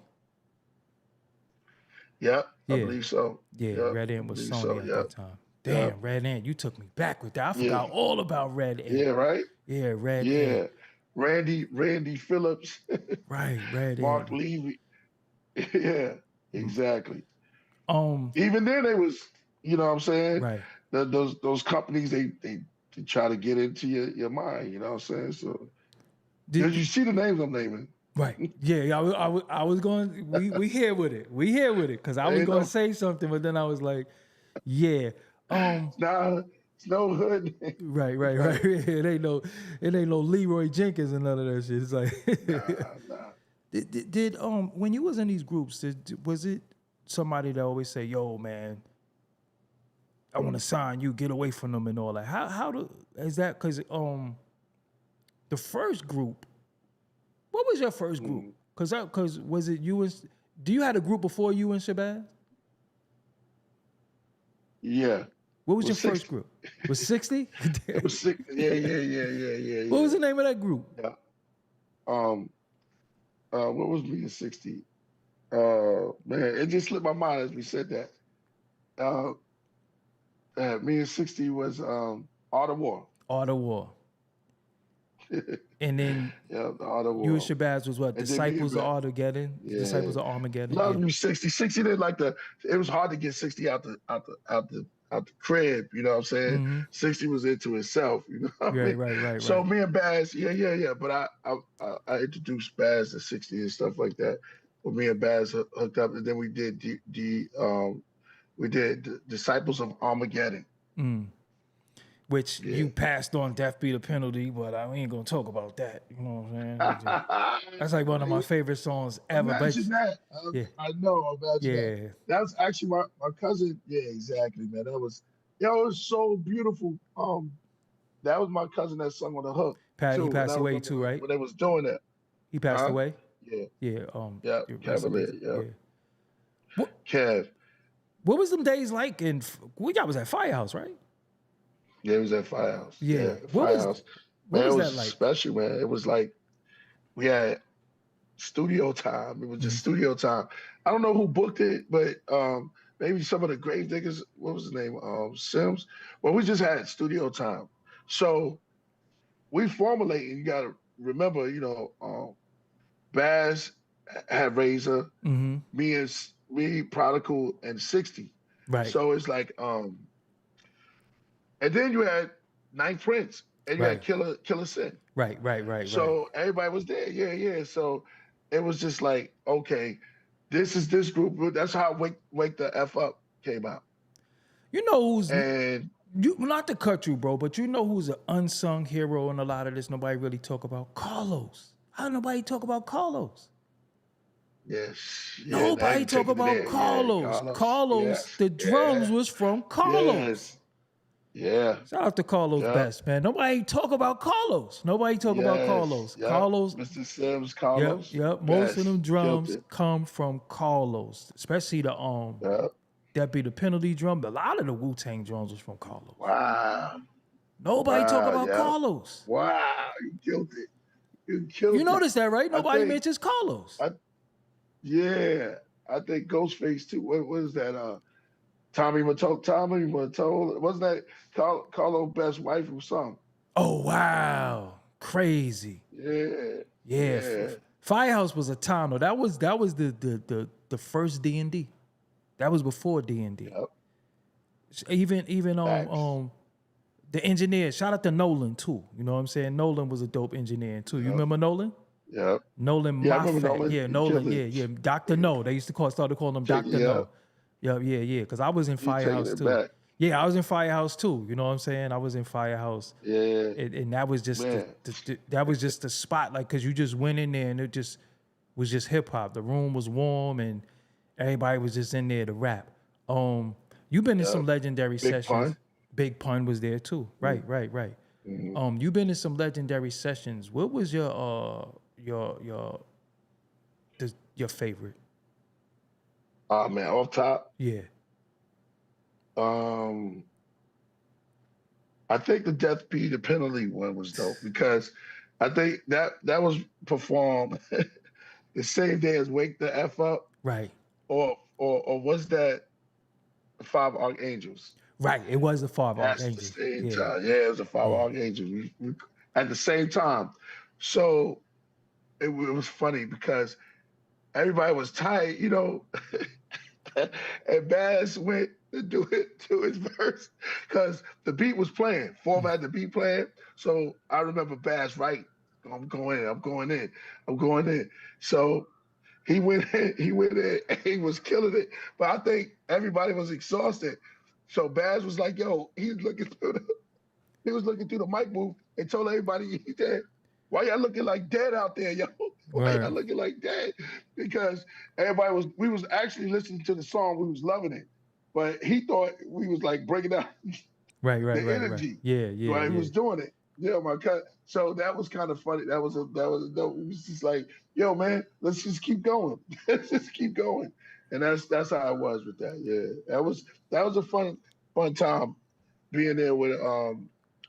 Yeah, I believe so.
Yeah, Red Ant was Sony at that time. Damn, Red Ant, you took me back with that. I forgot all about Red Ant.
Yeah, right?
Yeah, Red Ant.
Randy Phillips.
Right, Red Ant.
Mark Levy. Yeah, exactly. Even then they was, you know what I'm saying?
Right.
Those companies, they to try to get into your mind. You know what I'm saying? So
Did,
you see the names I'm naming?
right. Yeah, I was going, we here with it. We here with it. Cause I was
Ain't
going
no,
to say something, but then I was like, yeah.
nah, it's no hood.
Right, right,
Right.
right. It ain't no Leroy Jenkins and none of that shit. It's like,
Nah.
did when you was in these groups, was it somebody that always say, "Yo, man, I want to sign you, get away from them," and all that? Is that? Because the first group, what was your first group? Because was it you and? Do you had a group before you and Shabazz?
Yeah.
What was
It
your
was
first
60.
group? Was 60?
It was 60. Yeah.
What was the name of that group?
Yeah. Um. What was me at 60? Man, it just slipped my mind as we said that. Me and 60 was Art of War.
Art of War. And then
Yeah, the Art of
you and
War.
Shabazz was what?
And then me and
Disciples of
Matt.
Armageddon?
Yeah.
Disciples of Armageddon?
Love
Yeah.
you, 60. 60 didn't like the. It was hard to get 60 out the crib. You know what I'm saying?
Mm-hmm.
60 was into himself. You know what I
Right,
mean?
right.
So me and Baz, yeah. But I introduced Baz to 60 and stuff like that. But me and Baz hooked up, and then we did Disciples of Armageddon.
Which
Yeah.
you passed on Death Be the Penalty, but I ain't gonna talk about that. You know what I'm saying? That's like one of my favorite songs ever.
Imagine that.
Yeah.
I know. Imagine
Yeah.
that. That was actually my cousin. Yeah, exactly, man. It was so beautiful. That was my cousin that sung on the hook.
He
Too,
passed away too, right?
When they was doing that.
He passed away?
Yeah.
Yeah.
Yeah. Cavalier. Yeah. Kev.
What was them days like? Y'all was at Firehouse, right?
Yeah, it was at Firehouse.
Yeah.
Firehouse.
What
Man,
was
it
that
was
like?
special, man. It was like we had studio time. It was just studio time. I don't know who booked it, but maybe some of the grave diggers. What was his name? Sims. Well, we just had studio time. So we formulate, and you got to remember, Baz had Razor, me, Prodigal, and 60.
Right.
So it's like, and then you had Ninth Prince, and you had Killer Sin.
Right.
So everybody was there. Yeah. So it was just like, okay, this is this group. That's how Wake the F Up came out.
You know who's
And
not to cut you, bro, but you know who's an unsung hero in a lot of this? Nobody really talk about Carlos. How nobody talk about Carlos?
yes. Yeah,
Nobody talk about Carlos.
Yeah,
Carlos,
yes,
the drums was from Carlos.
Yes. Yeah.
Shout out to Carlos Best, man. Nobody talk about Carlos. Nobody talk about Carlos.
Yep.
Carlos.
Mr. Sims, Carlos.
Yep. Most of them drums come from Carlos, especially the That Be the Penalty drum. A lot of the Wu-Tang drums was from Carlos.
Wow.
Nobody talk about Carlos.
Wow, you killed it. You
noticed that, right? Nobody mentions Carlos.
I think Ghostface too. What is that? Tommy Mottola. Wasn't that Carlos' best wife or something?
Oh wow, crazy.
Yeah.
Firehouse was a time though. That was the first D&D. That was before D&D.
Yep.
Even the engineer. Shout out to Nolan too. You know what I'm saying? Nolan was a dope engineer too. You remember Nolan?
Yeah.
Nolan
I remember
Moffat.
Nolan.
Yeah, Nolan. Yeah. Dr. No. They used to started calling him Dr. No. Yeah. Because I was in Firehouse too.
Back.
Yeah, I was in Firehouse too. You know what I'm saying? I was in Firehouse.
Yeah.
And that was just that was just the spot, like, cause you just went in there and it just was just hip hop. The room was warm and everybody was just in there to rap. You've been in some legendary sessions.
Pun.
Big Pun was there too. Right.
Mm-hmm.
You've been in some legendary sessions. What was your favorite?
Oh man, off top.
Yeah.
I think the Death Be the Penalty one was dope because I think that was performed the same day as Wake the F Up.
Right.
Or was that Five Archangels?
Right. It was the Five
That's
Archangels.
the same time. Yeah, it was the Five Archangels. We at the same time. So it was funny because everybody was tired, And Baz went to do it to his verse because the beat was playing. Form had the beat playing. So I remember Baz right. I'm going in, I'm going in, I'm going in. So he went in, and he was killing it. But I think everybody was exhausted. So Baz was like, yo, he was looking through the mic booth and told everybody he said, why y'all looking like dead out there, yo? Why
Right.
y'all looking like dead? Because we was actually listening to the song, we was loving it. But he thought we was like breaking out
Right. Right.
the
Right. Right.
energy
Yeah. Yeah.
while he
Yeah.
was doing it. Yeah, my cut. So that was kind of funny. That was dope. It was just like, yo, man, let's just keep going. Let's just keep going. And that's how it was with that. Yeah. That was a fun time being there with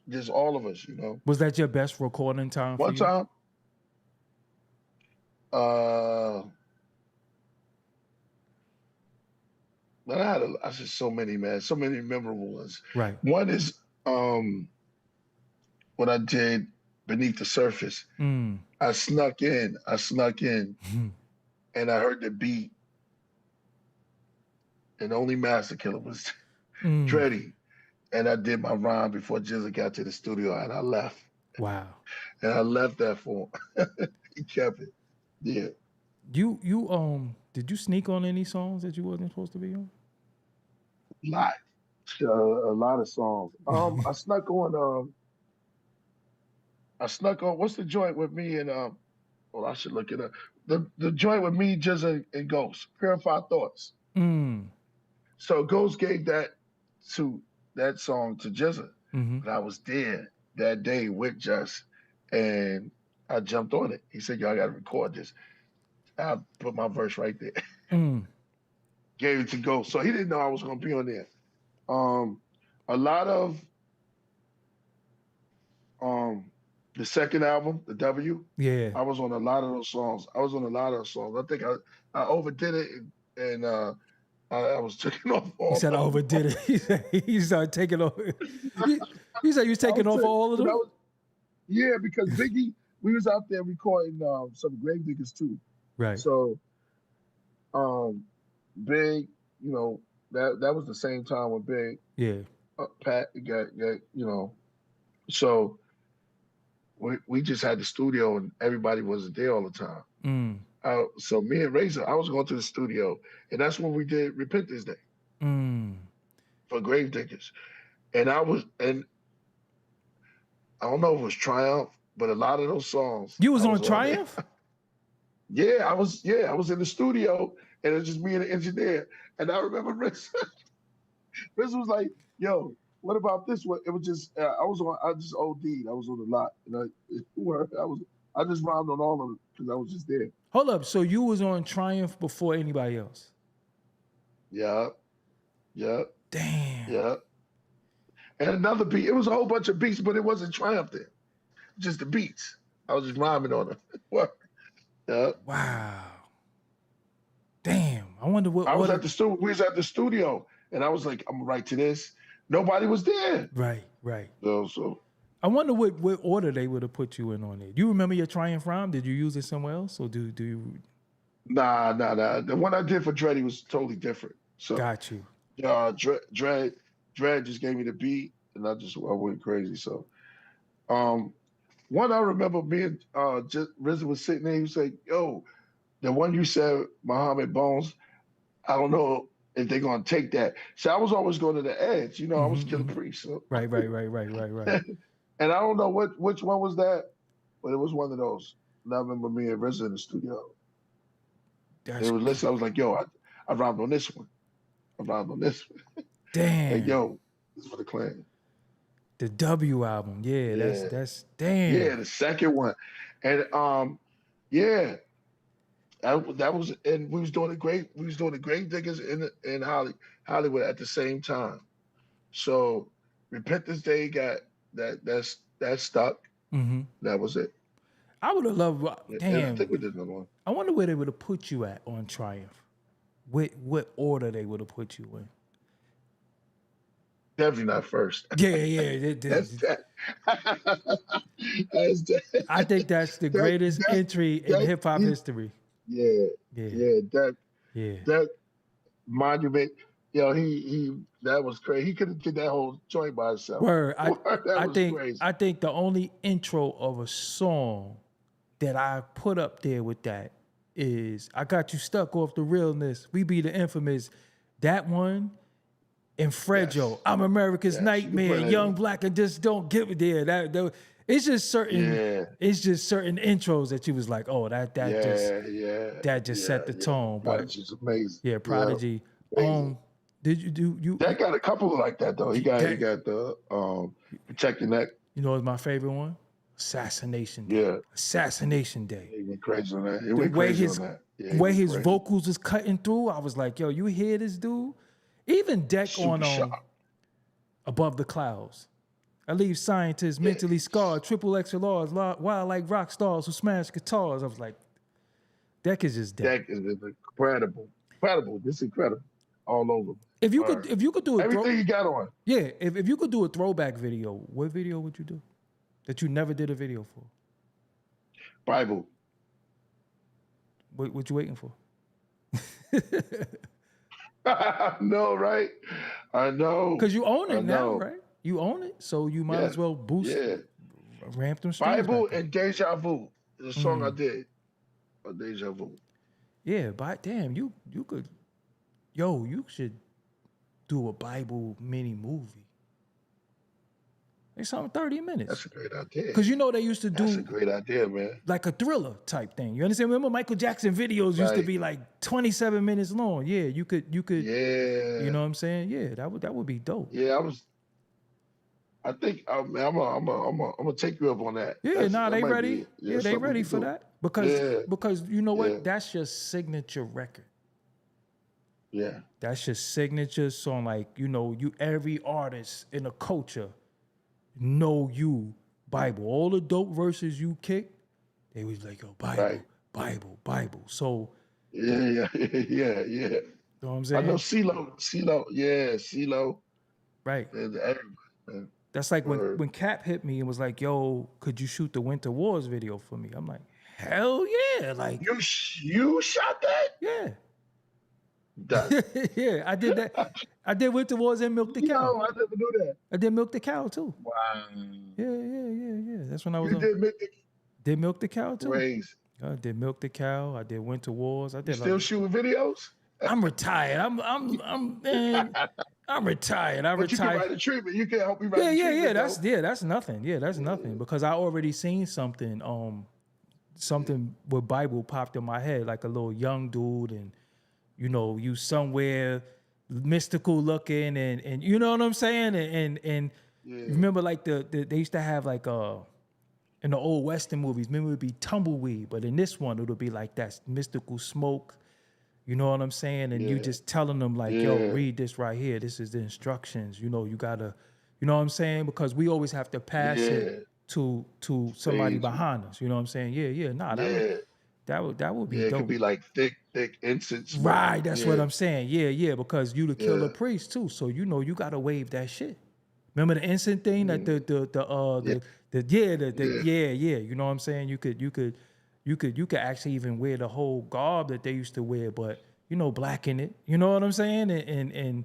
just all of us, you know.
Was that your best recording time for
One
you?
time, man, I just so many, man, so many memorable ones.
Right.
One is what I did beneath the surface.
Mm.
I snuck in, and I heard the beat, and only Master Killer was
Mm.
Dreddy. And I did my rhyme before Jizza got to the studio, and I left.
Wow.
And I left that for him. He kept it. Yeah.
You did you sneak on any songs that you wasn't supposed to be on?
Lot. A lot of songs. I snuck on what's the joint with me and well, I should look it up. The joint with me, Jizza and Ghost, Purified Thoughts.
Mm.
So Ghost gave that song to Jizza.
Mm-hmm.
But I was there that day with Just, and I jumped on it. He said, yo, I gotta record this. I put my verse right there.
Mm.
Gave it to Ghost. So he didn't know I was gonna be on there. A lot of the second album, the W.
Yeah.
I was on a lot of those songs. I think I overdid it and I was taking off all
He said I
of them.
overdid it. He started taking off. He said you was taking off all of them?
Yeah, because Biggie, we was out there recording some Grave Diggers too.
Right.
So Big, you know, that was the same time with Big.
Yeah.
Pat got you know. So we just had the studio and everybody wasn't there all the time.
Mm.
So me and Razor, I was going to the studio, and that's when we did Repentance Day for Grave Diggers. And I don't know if it was Triumph, but a lot of those songs.
You was on Triumph?
Yeah, I was in the studio, and it was just me and the engineer. And I remember Razor was like, yo, what about this one? It was just I just OD'd. I was on a lot. And I just rhymed on all of it because I was just there.
Hold up. So you was on Triumph before anybody else?
Yeah.
Damn.
Yeah. And another beat. It was a whole bunch of beats, but it wasn't Triumph there. Just the beats. I was just rhyming on them. Yeah.
Wow. Damn. I wonder what.
We was at the studio, and I was like, I'm gonna write to this. Nobody was there.
Right.
So
I wonder what order they would have put you in on it. Do you remember your Triumph rhyme? Did you use it somewhere else, or do you?
Nah. The one I did for Dreddy was totally different. So
got you.
Dred just gave me the beat, and I went crazy. So, one I remember me and RZA was sitting there. He was like, "Yo, the one you said, Muhammad Bones. I don't know if they're gonna take that." So I was always going to the edge. You know, I was Killah Priest. So.
Right.
And I don't know which one was that, but it was one of those. And I remember me and RZA in the studio. They were listening. I was like, yo, I rhymed on this one.
Damn.
Like, yo, this is for the Clan.
The W album. Yeah. That's damn.
Yeah, the second one. And yeah. That was, and we was doing the Grave Diggers in Hollywood at the same time. So Repentance Day got that stuck.
Mm-hmm.
That was it.
I would have loved. Damn.
I think we did another one.
I wonder where they would have put you at on Triumph. What order they would have put you in?
Definitely not first.
Yeah.
That's that. That's that.
I think that's the greatest entry in hip hop history.
Yeah. That Monument. Yo, he that was crazy. He could have did that whole joint by himself.
Word.
That was crazy.
I think the only intro of a song that I put up there with that is I Got You Stuck Off the Realness. We Be the Infamous. That one and Frejo.
Yes.
I'm America's
Yes,
Nightmare. Young Black and Just Don't Give it there. That it's just certain it's just certain intros that you was like, oh, that just set the tone. But
Prodigy's amazing.
yeah, Prodigy.
Amazing.
Did you do you
That got a couple like that though. He got the Protect Your Neck.
You know what's my favorite one? Assassination Day.
Yeah.
Assassination Day.
He went crazy on that.
The way his vocals was cutting through, I was like, yo, you hear this dude? Even Deck
Super
on Above the Clouds. I leave scientists mentally scarred, triple XLRs, wild like rock stars who smash guitars. I was like, Deck is just Deck.
Deck is incredible. Incredible. Just incredible. All over.
If you could do
everything you got on.
Yeah, if you could do a throwback video, what video would you do? That you never did a video for?
Bible.
What you waiting for?
I know, right? I know.
Because you own it now, right? You own it, so you might as well boost, ramp them streams.
Bible and Deja Vu is a song I did. Deja Vu.
Yeah, but damn, you could, you should do a Bible mini movie. It's something 30 minutes.
That's a great idea.
Because you know they used to do.
That's a great idea, man.
Like a thriller type thing. You understand? Remember Michael Jackson videos used to be like 27 minutes long. Yeah, you could.
Yeah.
You know what I'm saying? Yeah, that would be dope.
Yeah, I think I'm gonna take you up on that.
Yeah, they ready. They ready for that because you know what? That's your signature record.
Yeah.
That's your signature song. Like every artist in the culture know you Bible. All the dope verses you kick, they was like, yo, Bible. So
yeah.
You know what I'm saying?
I know CeeLo.
Right.
And everybody, man.
That's like when Cap hit me and was like, yo, could you shoot the Winter Wars video for me? I'm like, hell yeah. Like
you shot that?
Yeah.
Done.
Yeah, I did that. I did Winter Wars and Milk the Cow.
No, I never knew that.
I did Milk the Cow too.
Wow.
Yeah. That's when I was
did
Milk the Cow too.
Crazy.
I did Milk the Cow. I did Winter Wars. I did.
Still shooting videos?
I'm retired. I'm retired.
But you can write a treatment. You can help me write a treatment.
That's nothing. Yeah, that's nothing. Because I already seen something. Something with Bible popped in my head, like a little young dude, and you somewhere mystical looking, and you know what I'm saying, and remember like they used to have like in the old Western movies, maybe it would be tumbleweed, but in this one it'll be like that mystical smoke. You know what I'm saying? And you just telling them like, yo, read this right here. This is the instructions. You gotta, you know what I'm saying? Because we always have to pass it to somebody behind us. You know what I'm saying? That would be dope.
It could be like thick incense.
Right, that's what I'm saying. Yeah, because you the Killah Priest too. So you gotta wave that shit. Remember the incense thing that you know what I'm saying? You could actually even wear the whole garb that they used to wear, but blacken it. You know what I'm saying? And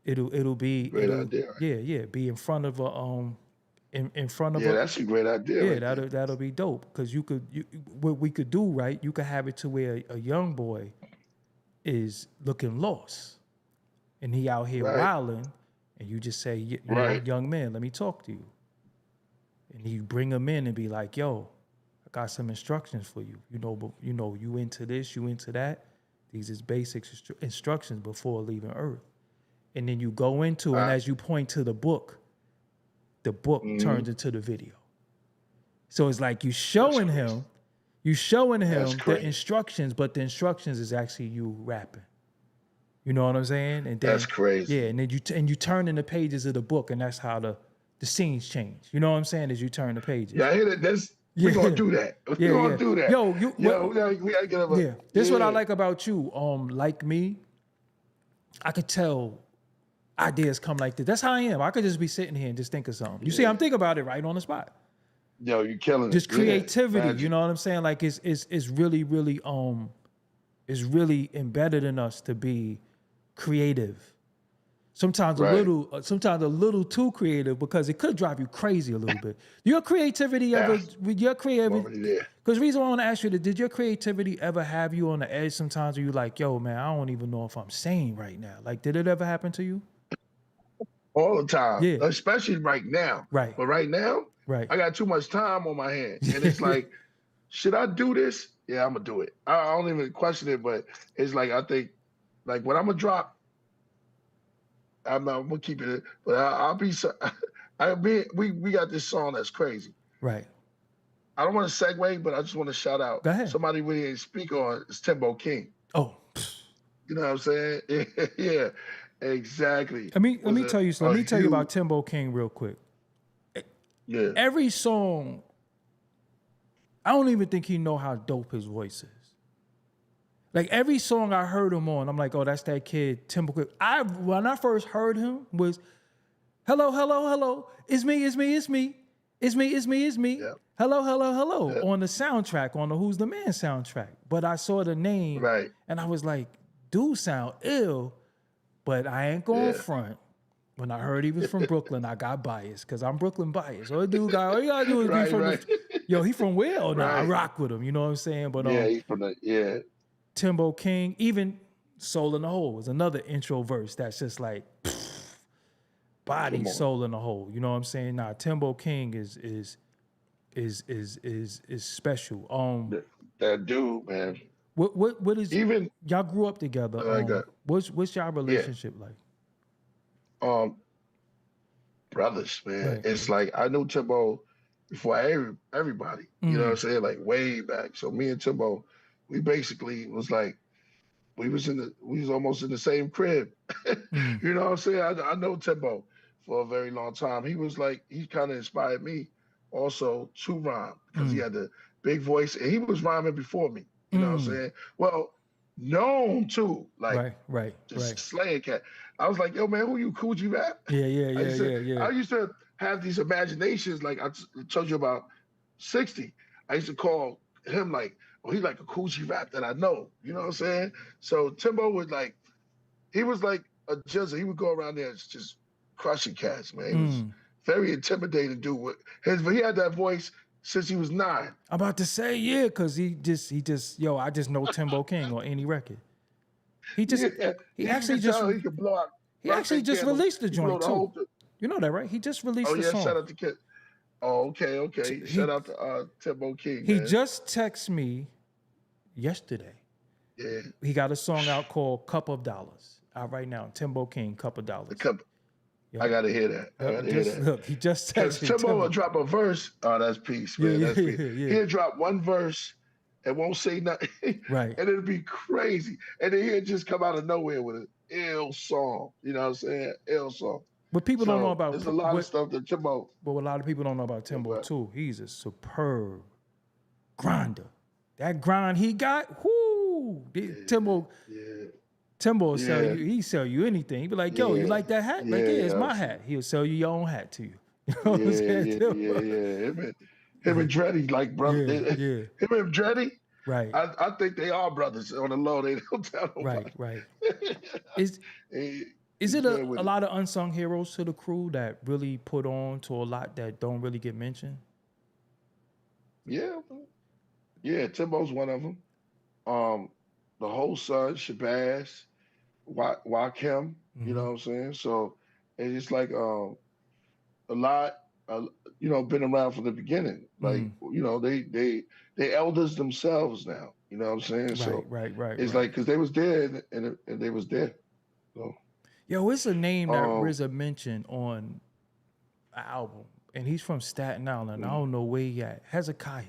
it'll be
great idea.
Yeah, be in front of a in front of
that's a great idea.
Yeah, that'll be dope because what we could do, right? You could have it to where a young boy is looking lost and he out here wilding, and you just say, young man, let me talk to you. And you bring him in and be like, yo, I got some instructions for you. You into this, you into that. These is basic instructions before leaving Earth. And then you go into, and as you point to the book turns into the video. So it's like you showing him the instructions, but the instructions is actually you rapping. You know what I'm saying? And then,
that's crazy.
Yeah, and then you turn in the pages of the book, and that's how the scenes change. You know what I'm saying? As you turn the pages.
Yeah, I hear that. We're gonna do that. We're gonna do that.
Yo,
we gotta get up.
Yeah, this is what I like about you. Like me, I could tell ideas come like this. That's how I am. I could just be sitting here and just think of something. You see, I'm thinking about it right on the spot.
Yo, you're killing it.
Just creativity. You know what I'm saying? Like it's really, really it's really embedded in us to be creative. Sometimes
Right.
a little too creative because it could drive you crazy a little bit. Your creativity ever,
Already there.
because the reason why I want to ask you that, did your creativity ever have you on the edge sometimes where you like, yo, man, I don't even know if I'm sane right now? Like, did it ever happen to you?
All the time,
Yeah.
especially right now.
Right.
But right now,
Right.
I got too much time on my hands, and it's like, should I do this? Yeah, I'm gonna do it. I don't even question it, but it's like I think, like when I'm gonna drop, I'm gonna keep it. But I'll be. We got this song that's crazy.
Right.
I don't want to segue, but I just want to shout out
Go ahead.
somebody we didn't speak on is Timbo King.
Oh,
You know what I'm saying? Yeah, exactly.
let me tell you something. Let me tell you about
huge-
Timbo King real quick.
Yeah,
Every song, I don't even think he know how dope his voice is. Like every song I heard him on, I'm like, oh, that's that kid, Timbo King. When I first heard him was, hello, hello, hello, it's me, it's me, it's me, it's me, it's me, it's me.
Yeah.
Hello, hello, hello,
Yeah.
on the soundtrack, on the Who's the Man soundtrack. But I saw the name,
right.
and I was like, dude sound ill, but I ain't going
Yeah.
front. When I heard he was from Brooklyn, I got biased because I'm Brooklyn biased. All you gotta do is
Right,
be from
right.
yo, he from where? Oh, no, I
Right.
rock with him. You know what I'm saying? But
Yeah, he's from the
Timbo King, even Soul in the Hole was another intro verse that's just like body,
Come on.
soul in the hole. You know what I'm saying? Nah, Timbo King is special.
that dude, man.
What is
Even
y'all grew up together?
Like that.
What's y'all relationship like?
brothers, man.
Right.
It's like I knew Timbo before everybody. You know what I'm saying? Like way back. So me and Timbo, we basically was like we was almost in the same crib. You know what I'm saying? I know Timbo for a very long time. He was like he kind of inspired me also to rhyme because he had the big voice and he was rhyming before me. You know what I'm saying? Well, known too, like
Right.
just slaying cat. I was like, yo, man, who you, Coogee Rap?
Yeah.
I used to have these imaginations, like I told you about 60. I used to call him like, oh, he's like a Coogee Rap that I know. You know what I'm saying? So Timbo would like, he was like a jizzle. He would go around there just crushing cats, man. He was very intimidating dude. He had that voice since he was 9.
I'm about to say, yeah, because he just, yo, I just know Timbo King on any record. He just, he actually just,
he could blow out.
he actually just
candles.
released the
He blow
joint
the
too.
whole thing.
You know that, right? He just released
Oh
the
yeah,
song.
shout out to Kid. Oh, okay. Shout out to Timbo King.
He
man.
just texted me yesterday.
Yeah.
He got a song out called Cup of Dollars. Out right now, Timbo King, Cup of Dollars.
The cup.
Yeah.
I gotta hear that. I gotta hear that.
Look, he just
Because
texted
Timbo will drop a verse. Oh, that's peace, man.
Yeah,
That's peace.
yeah.
He'll drop one verse and won't say nothing.
Right.
And it'll be crazy. And then he'll just come out of nowhere with an ill song. You know what I'm saying? Ill song.
But people don't know about
There's a lot of stuff that Timbo.
But what a lot of people don't know about Timbo too, he's a superb grinder. That grind he got, whoo! Timbo will sell you. He sell you anything. He be like, yo, you like that hat? Like, yeah, it's my hat. He'll sell you your own hat to you. You know what I'm saying?
Him and Dreddy, like brother.
Yeah.
Him and Dreddy.
Right.
I think they are brothers on the low. They don't tell nobody.
Right. Is it a lot of unsung heroes to the crew that really put on to a lot that don't really get mentioned?
Yeah, Timbo's one of them. The whole son, Shabazz, Wakim, you know what I'm saying? So it's just like a lot, been around from the beginning. Like, they elders themselves now. You know what I'm saying?
Right.
It's like because they was there and they was there. So.
Yo, it's a name that RZA mentioned on an album, and he's from Staten Island. I don't know where he at. Hezekiah.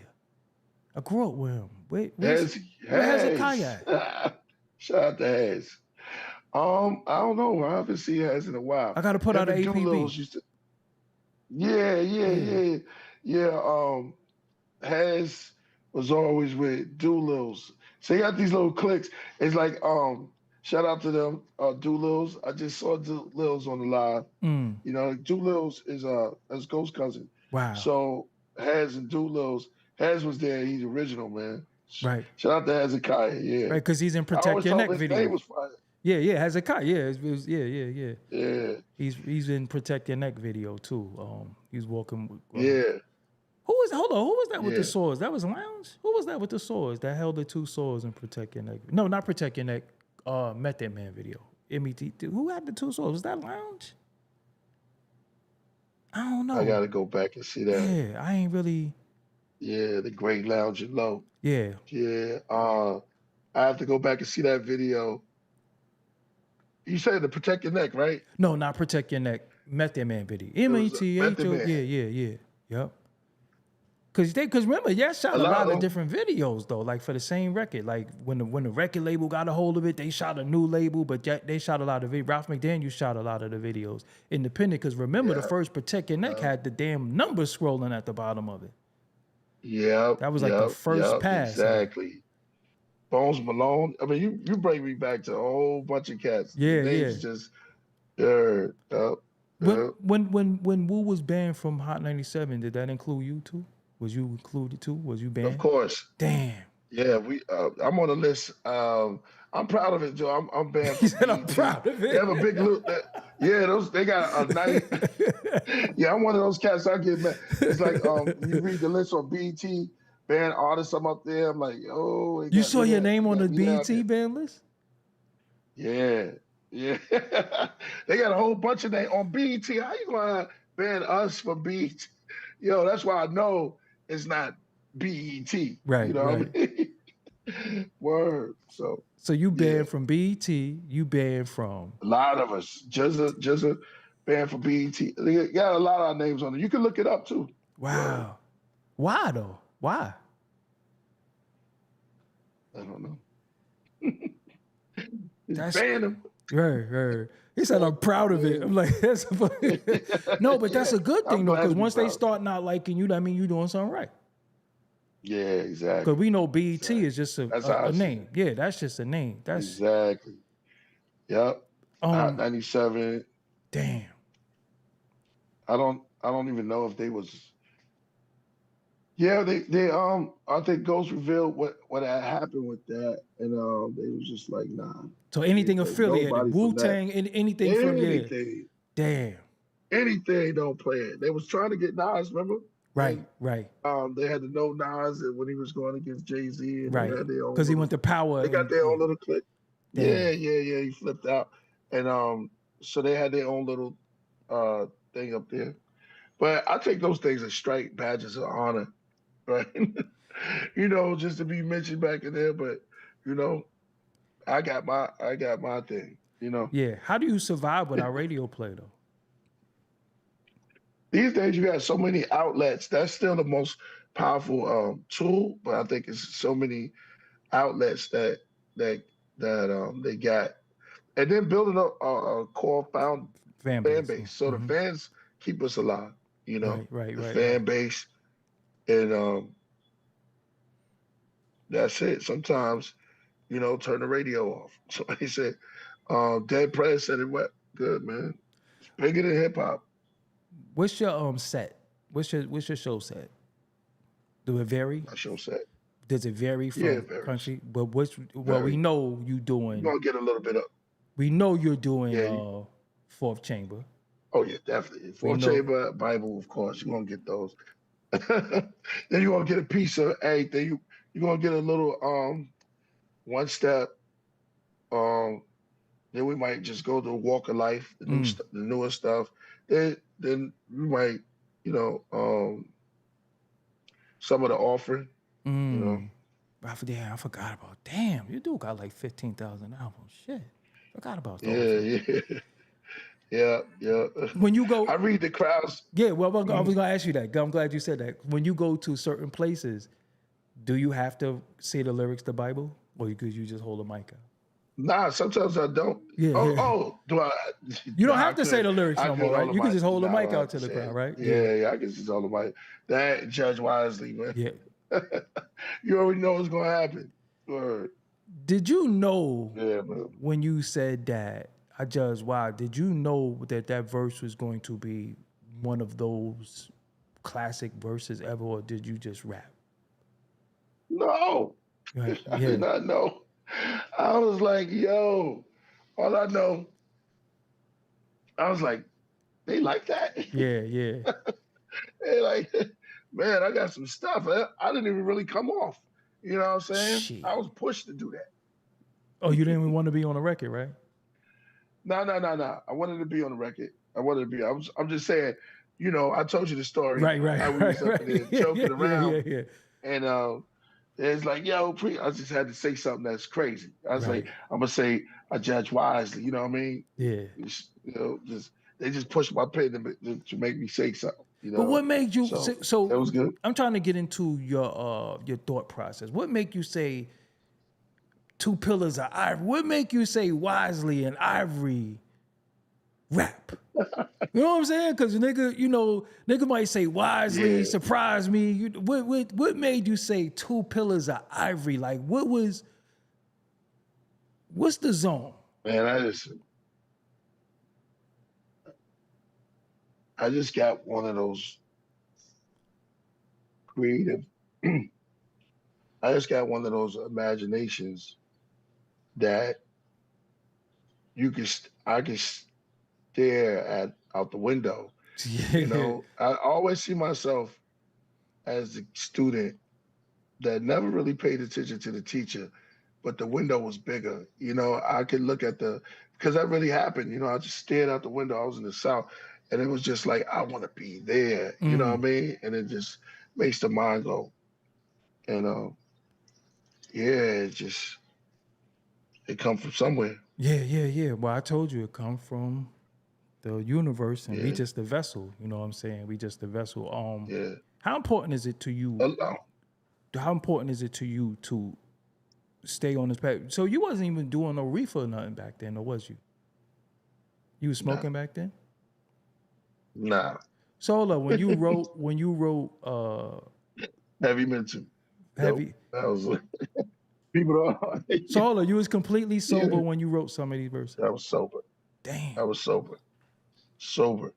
I grew up with him. Where's Hezekiah at?
Shout out to Hez. I don't know. I haven't seen Hez in a while.
I gotta put out an APB.
Yeah. Hez was always with Doolittles. So he got these little cliques. It's like shout out to them, Doolittles. I just saw Doolittles on the live. You know, Doolittles is Ghost cousin.
Wow.
So Hez and Doolittles. Hez was there. He's original, man.
Right.
Shout out to Hezekiah. Yeah.
Right, because he's in Protect Your Neck video. Yeah, Hezekiah. Yeah, yeah.
Yeah,
He's in Protect Your Neck video too. He's walking with,
yeah,
Hold on, who was that with the
yeah.
swords? That was Lounge? Who was that with the swords that held the two swords in Protect Your Neck? No, not Protect Your Neck. Method Man video. MET. Who had the two swords? Was that Lounge? I don't know.
I gotta go back and see that.
Yeah, I ain't really.
Yeah, the Great Lounge and Low.
Yeah.
Yeah, I have to go back and see that video. You said to protect your neck, right?
No, not Protect Your Neck. Method Man video.
was a Method
METHO.
Man.
Yeah. Yep. Cause remember, y'all shot a lot of
them-
different videos though, like for the same record. Like when the record label got a hold of it, they shot a new label, but they shot a lot of it. Ralph McDaniel shot a lot of the videos independent. Cause remember, the first Protect Your Neck had the damn numbers scrolling at the bottom of it.
Yep.
That was like the first pass.
Exactly. Bones Malone. I mean, you bring me back to a whole bunch of cats.
Yeah,
Names
yeah.
just
When Wu was banned from Hot 97, did that include you too? Was you included too? Was you banned?
Of course.
Damn.
Yeah, I'm on the list. I'm proud of it, Joe. I'm banned.
He said I'm proud of it.
They have a big look. They got a night. Yeah, I'm one of those cats. I get mad. It's like you read the list on BET, banned artists. I'm up there. I'm like, oh.
You saw your name on the BET ban list?
Yeah. They got a whole bunch of names on BET. How you gonna ban us for BET? Yo, that's why I know it's not BET.
Right.
You know
right.
what I mean? Word. So
you banned from BET. You banned from
a lot of us. Just a banned for BET. They got a lot of our names on it. You can look it up too.
Wow.
Word.
Why though? Why?
I don't know.
That's
ban them.
Right. He said, I'm proud of it. I'm like, that's no, but that's a good thing
I'm
though,
glad
because
to be
once they
proud.
start not liking you, that means you're doing something right.
Yeah, exactly.
Because we know BET is just
That's how I
a
see
name. Yeah, that's just a name. That's
Exactly. Yep. Hot 97.
damn.
I don't even know if they was. Yeah, they I think Ghost revealed what had happened with that, and they was just like, nah.
So anything
Like,
affiliated,
nobody from
Wu-Tang, anything from
Anything,
Damn.
anything don't play it. They was trying to get Nas, remember?
Right.
They had to know Nas and when he was going against Jay-Z, and
Right.
they had their own
Because he
little-
went to Power.
They got their own little clique.
Damn.
Yeah. He flipped out, and so they had their own little thing up there. But I take those things as straight badges of honor, right? Just to be mentioned back in there. But I got my thing.
Yeah. How do you survive without radio play though?
These days you got so many outlets. That's still the most powerful tool. But I think it's so many outlets that they got, and then building up a core fan base. So the fans keep us alive.
Right.
Fan base, and that's it. Sometimes, turn the radio off. Somebody said, Dead Prez said it went good, man. It's bigger than hip hop.
What's your set? What's your show set? Do it vary?
My show set.
Does it vary from
it varies.
country? But we
Vary.
know you doing.
You're gonna get a little bit up.
We know you're doing
Yeah,
Fourth Chamber.
Oh yeah, definitely. Fourth
know-
Chamber, Bible, of course. You're gonna get those. Then you're gonna get a piece of everything. You're gonna get a little one step. Then we might just go to Walk of Life, the newer stuff. Then we might, some of the offering.
I forgot about. Damn, you do got like 15,000 albums. Shit, forgot about that.
Yeah.
When you go,
I read the crowds.
yeah. Well, I was gonna ask you that. I'm glad you said that. When you go to certain places, do you have to say the lyrics to the Bible, or could you just hold a mic out?
Nah, sometimes I don't.
Yeah.
Do I?
You don't
Nah,
have to say the lyrics
I
no
could
more, right?
hold
You can
mic.
just hold the
Nah, I
mic
don't
out
have
to the
say
crowd,
it.
right?
Yeah, I can just hold the mic. That Judge Wisely, man.
Yeah.
You already know what's gonna happen. Word.
Did you know
Yeah, man.
when you said that, I judge why, did you know that verse was going to be one of those classic verses ever, or did you just rap?
No,
Right.
I
Yeah.
did not know. I was like, yo, All I know, I was like, they like that.
Yeah, yeah.
They like, man, I got some stuff. I didn't even really come off. You know what I'm saying?
Shit.
I was pushed to do that.
Oh, you didn't even want to be on the record, right?
No. I wanted to be on the record. I wanted to be. I'm just saying. You know, I told you the story
Right, right,
how we
right,
was up in there
right. Yeah,
joking around,
yeah.
and it's like, yo, I just had to say something that's crazy. I was like,
Right.
I'm gonna say I judge wisely. You know what I mean?
Yeah.
Just they just pushed my pen to make me say something. You
But
know,
what made you
so it
so
was good.
I'm trying to get into your thought process. What make you say two pillars of ivory? What make you say wisely and ivory rap? You know what I'm saying? Because nigga might say wisely,
Yeah,
surprise me. What made you say two pillars of ivory? Like what's the zone?
man, I just got one of those creative. I just got one of those imaginations that I can stare at out the window. You
Yeah,
know, I always see myself as the student that never really paid attention to the teacher, but the window was bigger. You know, I could look at because that really happened. You know, I just stared out the window. I was in the South, and it was just like, I want to be there. You know what I mean? And it just makes the mind go. And yeah, it come from somewhere.
yeah. Well, I told you it come from the universe, and we
Yeah,
just the vessel. You know what I'm saying? We just the vessel.
yeah.
How important is it to you?
Uh,
How important is it to you to stay on this path? So you wasn't even doing no reefer or nothing back then, or was you? You was
Nah,
smoking back then?
nah.
So hold up, when you wrote
Heavy mental. Nope.
heavy.
That was people don't.
So hold up, you was completely sober
Yeah,
when you wrote some of these verses.
I was sober.
Damn.
I was sober. Sober.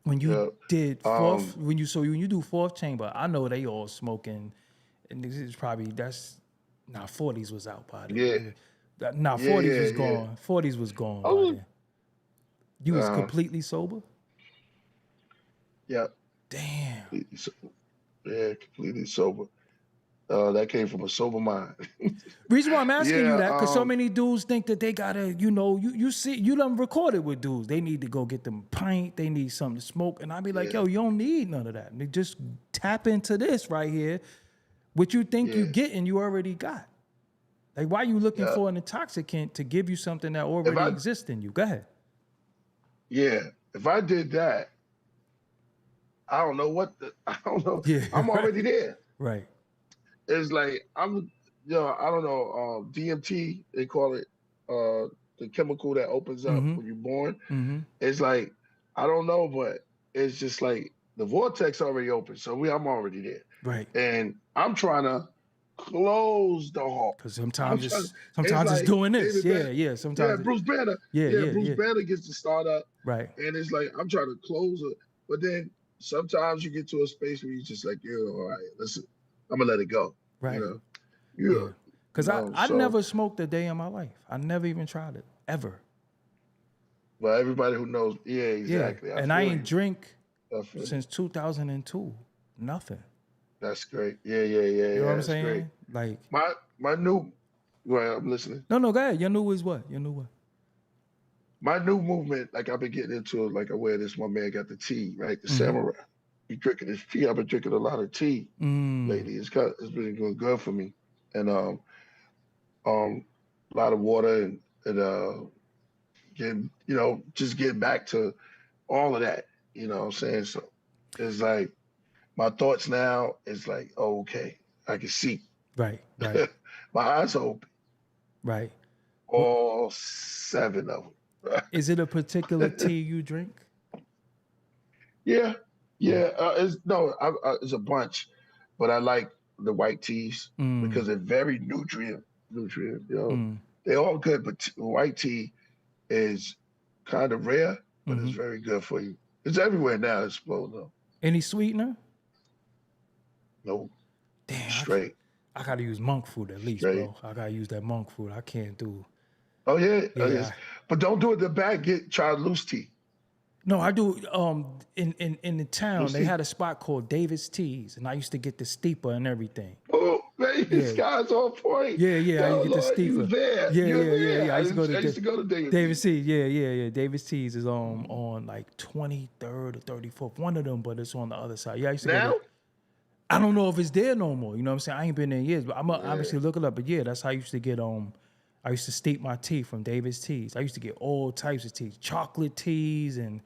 When you
Yeah.
did
Um.
when you do fourth chamber, I know they all smoking, and this is probably 40s was out by
Yeah.
then. Nah,
Yeah.
40s
Yeah.
was
Yeah.
gone. 40s was gone
I
by
was.
then. You was
Uh.
completely sober?
Yeah.
Damn.
Completely sober. Yeah. Completely sober. That came from a sober mind.
Reason why I'm asking you
Yeah.
that, because so many dudes think that they gotta, you see, you done recorded with dudes. They need to go get them pint, they need something to smoke. And I be like,
Yeah.
yo, you don't need none of that. They just tap into this right here. What you think you
Yeah.
getting, you already got. Like, why you looking
Yeah.
for an intoxicant to give you something that
If
already
I.
exists in you? Go ahead.
Yeah. If I did that, I don't know what. I don't know.
Yeah,
I'm
right.
already there.
Right.
It's like I don't know. DMT, they call it, the chemical that opens up
Mm-hmm.
when you're born.
Mm-hmm.
It's like, I don't know, but it's just like the vortex already open, so I'm already there,
Right.
and I'm trying to close the hole.
Because
I'm
sometimes
trying.
it's
It's
sometimes it's
like
doing this.
David
Yeah,
Banner,
yeah.
yeah,
Sometimes
Bruce Banner, yeah, Bruce
yeah.
Banner gets to start up,
Right.
and it's like I'm trying to close it, but then sometimes you get to a space where you're just like, yeah, all right, listen, I'm gonna let it go, you
Right.
know.
Yeah.
Yeah,
Because I
so
never smoked a day in my life. I never even tried it. Ever.
but everybody who knows, yeah,
Yeah.
exactly. I
And I
feel
ain't
you.
drink
I feel you.
since 2002. Nothing.
That's great. Yeah.
You know what I'm
That's great.
saying? Like,
My new, well, I'm listening.
no, go ahead. Your new is what? Your new what?
My new movement, like I've been getting into, like I wear this. My man got the tea, right? The
Mm-hmm.
samurai. He drinking his tea. I've been drinking a lot of tea
Mm.
lately. It's been going good for me, and a lot of water and getting, just getting back to all of that. You know what I'm saying? So it's like my thoughts now is like, oh, okay, I can see.
Right.
My eyes are open,
Right.
all 7 of them.
Is it a particular tea you drink?
Yeah,
Yeah.
yeah. It's no, it's a bunch, but I like the white teas
Mm.
because they're very nutrient.
Mm.
They're all good, but white tea is kind of rare, but it's
Mm-hmm.
very good for you. It's everywhere now. It's supposed to.
Any sweetener?
No,
Damn,
straight,
I gotta use monk fruit at least,
straight.
bro. I gotta use that monk fruit. I can't do.
Oh yeah, oh
Yeah.
yes. But don't do it the bag. Try loose tea.
No, I do. In the town,
Loose
they
tea.
had a spot called David's Teas, and I used to get the steeper and everything.
Oh man, this
Yeah,
guy's on point.
yeah. I used
Yo,
to get the
Lord, you
steeper.
there?
Yeah,
You're there.
I used to go
I used
to
to go to David
David's
Tea.
Teas. Yeah. David's Teas is on like 23rd or 34th, one of them, but it's on the other side. Yeah, I used to go
Now?
to. I don't know if it's there no more. You know what I'm saying? I ain't been there in years, but I'm gonna obviously look it up. But yeah, that's how I used to get I used to steep my tea from David's Teas. I used to get all types of teas, chocolate teas, and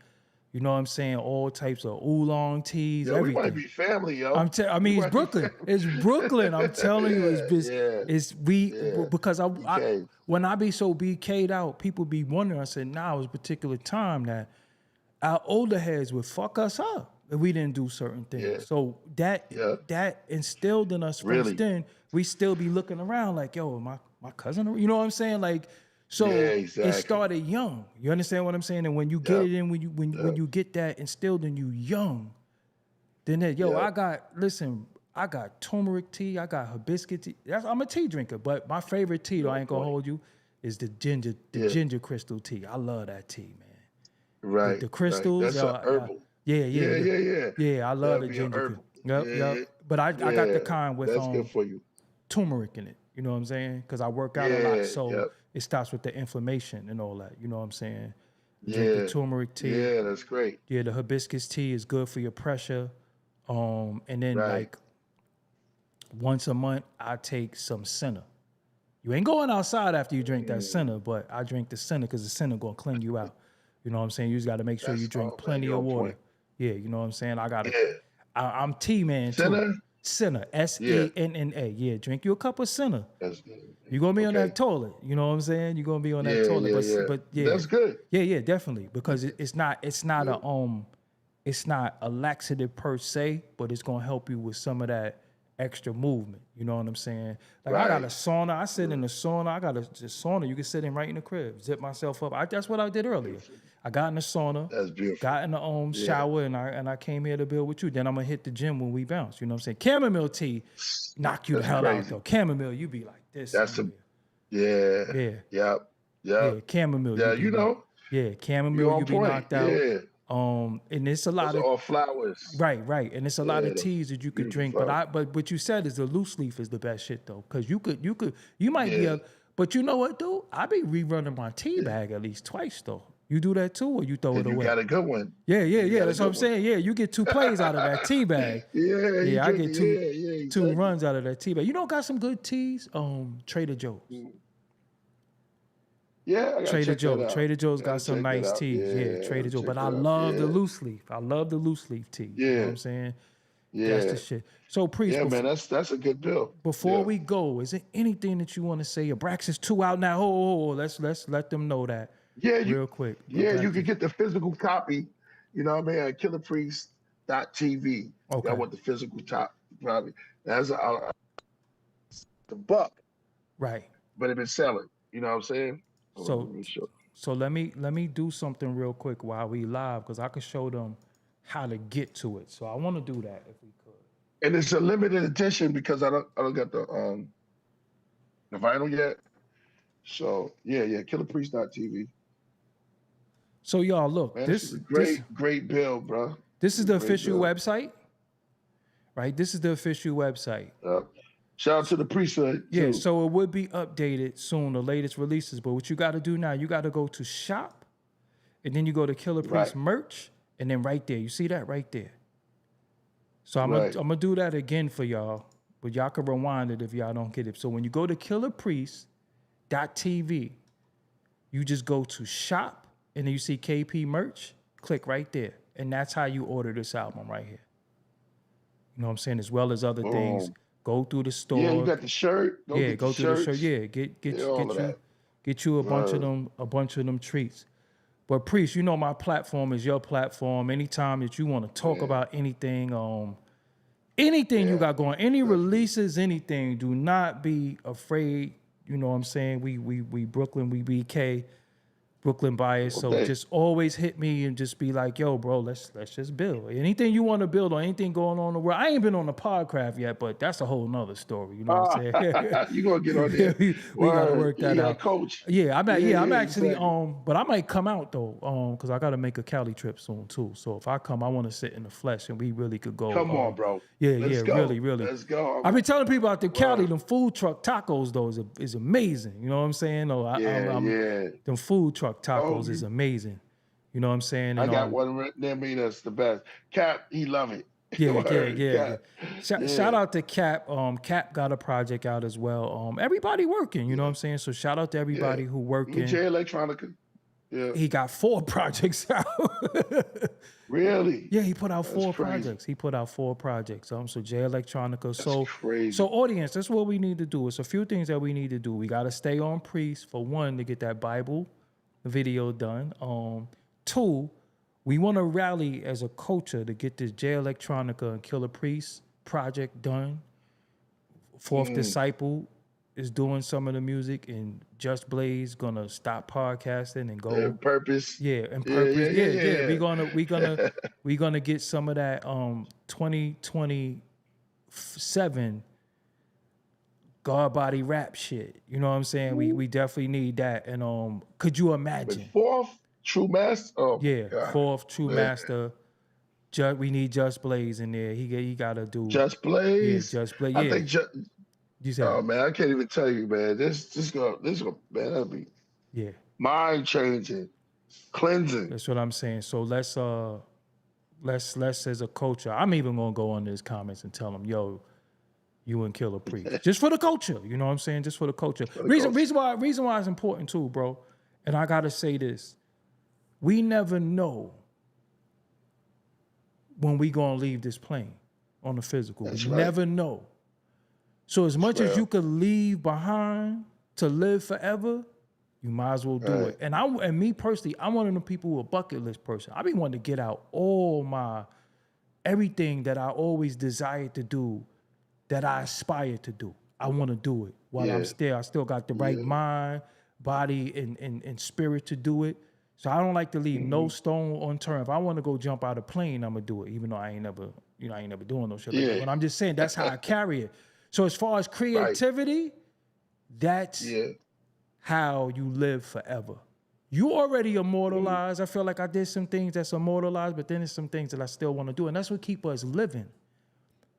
you know what I'm saying, all types of oolong teas,
Yo, we might
everything.
be family, yo.
I
We
mean, it's
might be
Brooklyn.
family.
It's Brooklyn. I'm telling you, it's just,
Yeah,
it's we
yeah.
because I
BK.
when I be so BK'd out, people be wondering. I said, nah, it was a particular time that our older heads would fuck us up if we didn't do certain things.
Yeah.
So that instilled in us
Really?
first. Then we still be looking around like, yo, my cousin. You know what I'm saying? Like, so
Yeah,
it
exactly.
started young. You understand what I'm saying? And when you get it in, when you get that instilled in you young, then that, yo, I got turmeric tea, I got hibiscus tea. I'm a tea drinker, but my favorite tea, though, I ain't gonna hold you, is the ginger crystal tea. I love that tea, man.
Right.
The crystals.
Right. That's a herbal.
Yeah. I love the
That'd be a
ginger.
herbal.
Yep.
Yeah.
But I got the kind with
That's good for you.
turmeric in it. You know what I'm saying? Because I work out a lot, so
Yep.
it stops with the inflammation and all that. You know what I'm saying? Drink the turmeric tea.
Yeah, that's great.
Yeah, the hibiscus tea is good for your pressure. And then like once a month, I take some senna. You ain't going outside after you drink that senna, but I drink the senna because the senna gonna clean you out. You know what I'm saying? You just got to make sure you drink plenty of water. Yeah, you know what I'm saying? I'm tea man too. Senna, SENNA. Yeah, drink you a cup of senna.
That's good.
You're gonna be on that toilet. You know what I'm saying? You're gonna be on that toilet. But yeah,
that's good.
Yeah, definitely. Because it's not a laxative per se, but it's gonna help you with some of that extra movement. You know what I'm saying? Like I got a sauna. I sit in the sauna. I got a sauna. You can sit in right in the crib. Zip myself up. That's what I did earlier. I got in the sauna.
That's beautiful.
Got in the shower, and I came here to build with you. Then I'm gonna hit the gym when we bounce. You know what I'm saying? Chamomile tea knock you the hell out though. Chamomile, you be like this.
Yeah.
Chamomile.
Yeah, you know.
Yeah, chamomile, you be knocked out.
Yeah.
And it's a lot of
all flowers.
Right, and it's a lot of teas that you could drink. But what you said is the loose leaf is the best shit though, because you might be but you know what, dude? I be rerunning my tea bag at least twice though. You do that too, or you throw it away?
You got a good one.
Yeah. That's what I'm saying. Yeah, you get 2 plays out of that tea bag.
Yeah,
I get two
exactly.
runs out of that tea bag. You know, got some good teas. Trader Joe's.
Yeah,
Trader Joe's. Trader Joe's got some nice teas. Yeah, Trader Joe's. But I love the loose leaf. I love the loose leaf tea. You know what I'm saying?
Yeah.
That's the shit. So, Priest.
Yeah, man, that's a good bill.
Before we go, is there anything that you want to say? Abraxas 2 out now. Let's let them know that.
Yeah,
real quick.
Yeah, you can get the physical copy. You know what I mean? At KillahPriest.tv.
Okay.
I want the physical copy. That's the buck.
Right.
But it been selling. You know what I'm saying?
So let me do something real quick while we live, because I can show them how to get to it. So I want to do that if we could.
And it's a limited edition because I don't got the vinyl yet. So yeah, KillahPriest.tv.
So y'all look,
man,
this
is a great bill, bro.
This is the official website, right? This is the official website.
Shout out to the priesthood.
Yeah, so it would be updated soon, the latest releases. But what you got to do now, you got to go to shop, and then you go to Killah Priest merch, and then right there, you see that right there. So I'm gonna do that again for y'all, but y'all can rewind it if y'all don't get it. So when you go to KillahPriest.tv, you just go to shop, and then you see KP merch. Click right there, and that's how you order this album right here. You know what I'm saying? As well as other things. Go through the store.
Yeah, you got the shirt.
Go through the shirt. Yeah, get you a bunch of them treats. But Priest, you know my platform is your platform. Anytime that you want to talk about anything, you got going, any releases, anything, do not be afraid. You know what I'm saying? We Brooklyn, we BK. Brooklyn bias. So
Okay.
just always hit me and just be like, yo, bro, let's just build. Anything you want to build or anything going on in the world. I ain't been on the Podcraft yet, but that's a whole nother story. You know what I'm saying?
You gonna get on there?
we gotta work that out.
Coach.
Yeah, I'm actually
exactly.
but I might come out though, because I gotta make a Cali trip soon too. So if I come, I want to sit in the flesh and we really could go.
Come on, bro.
Yeah,
Let's go.
really.
Let's go.
I've been telling people out there, Cali, them food truck tacos though is amazing. You know what I'm saying? Them food truck tacos is amazing. You know what I'm saying? And,
I got one right near me that's the best. Cap, he love it.
Yeah. Shout out to Cap. Cap got a project out as well. Everybody working, you know what I'm saying? So shout out to everybody who working.
J Electronica. Yeah.
He got 4 projects out.
Really?
Yeah, he put out 4 projects. So J Electronica. So audience, that's what we need to do. It's a few things that we need to do. We got to stay on Priest for one to get that Bible video done. 2, we want to rally as a culture to get this J Electronica and Killah Priest project done. 4th Disciple is doing some of the music, and Just Blaze gonna stop podcasting and go.
And Purpose.
Yeah, and Purpose. Yeah. We gonna get some of that 2027 God body rap shit. You know what I'm saying? We definitely need that. And could you imagine?
But 4th True Master. Oh
yeah,
God.
4th True Master. We need Just Blaze in there. He gotta do
Just Blaze.
Yeah, Just Blaze.
I
Yeah.
think oh man, I can't even tell you, man. This man, that'll be mind changing, cleansing.
That's what I'm saying. So let's as a culture. I'm even gonna go on his comments and tell him, yo, you and Killah Priest, just for the culture. You know what I'm saying? Just for the culture. Reason why it's important too, bro. And I gotta say this: we never know when we gonna leave this plane on the physical.
That's
we
right.
never know. So as much as you could leave behind to live forever, you might as well do it. And me personally, I'm one of the people who are a bucket list person. I be wanting to get out everything that I always desired to do, that I aspire to do. I want to do it while I'm still. I still got the right mind, body, and spirit to do it. So I don't like to leave no stone unturned. If I want to go jump out of a plane, I'm gonna do it, even though I ain't never doing no shit like that. But I'm just saying that's how I carry it. So as far as creativity, that's how you live forever. You already immortalized. I feel like I did some things that's immortalized, but then there's some things that I still want to do. And that's what keep us living.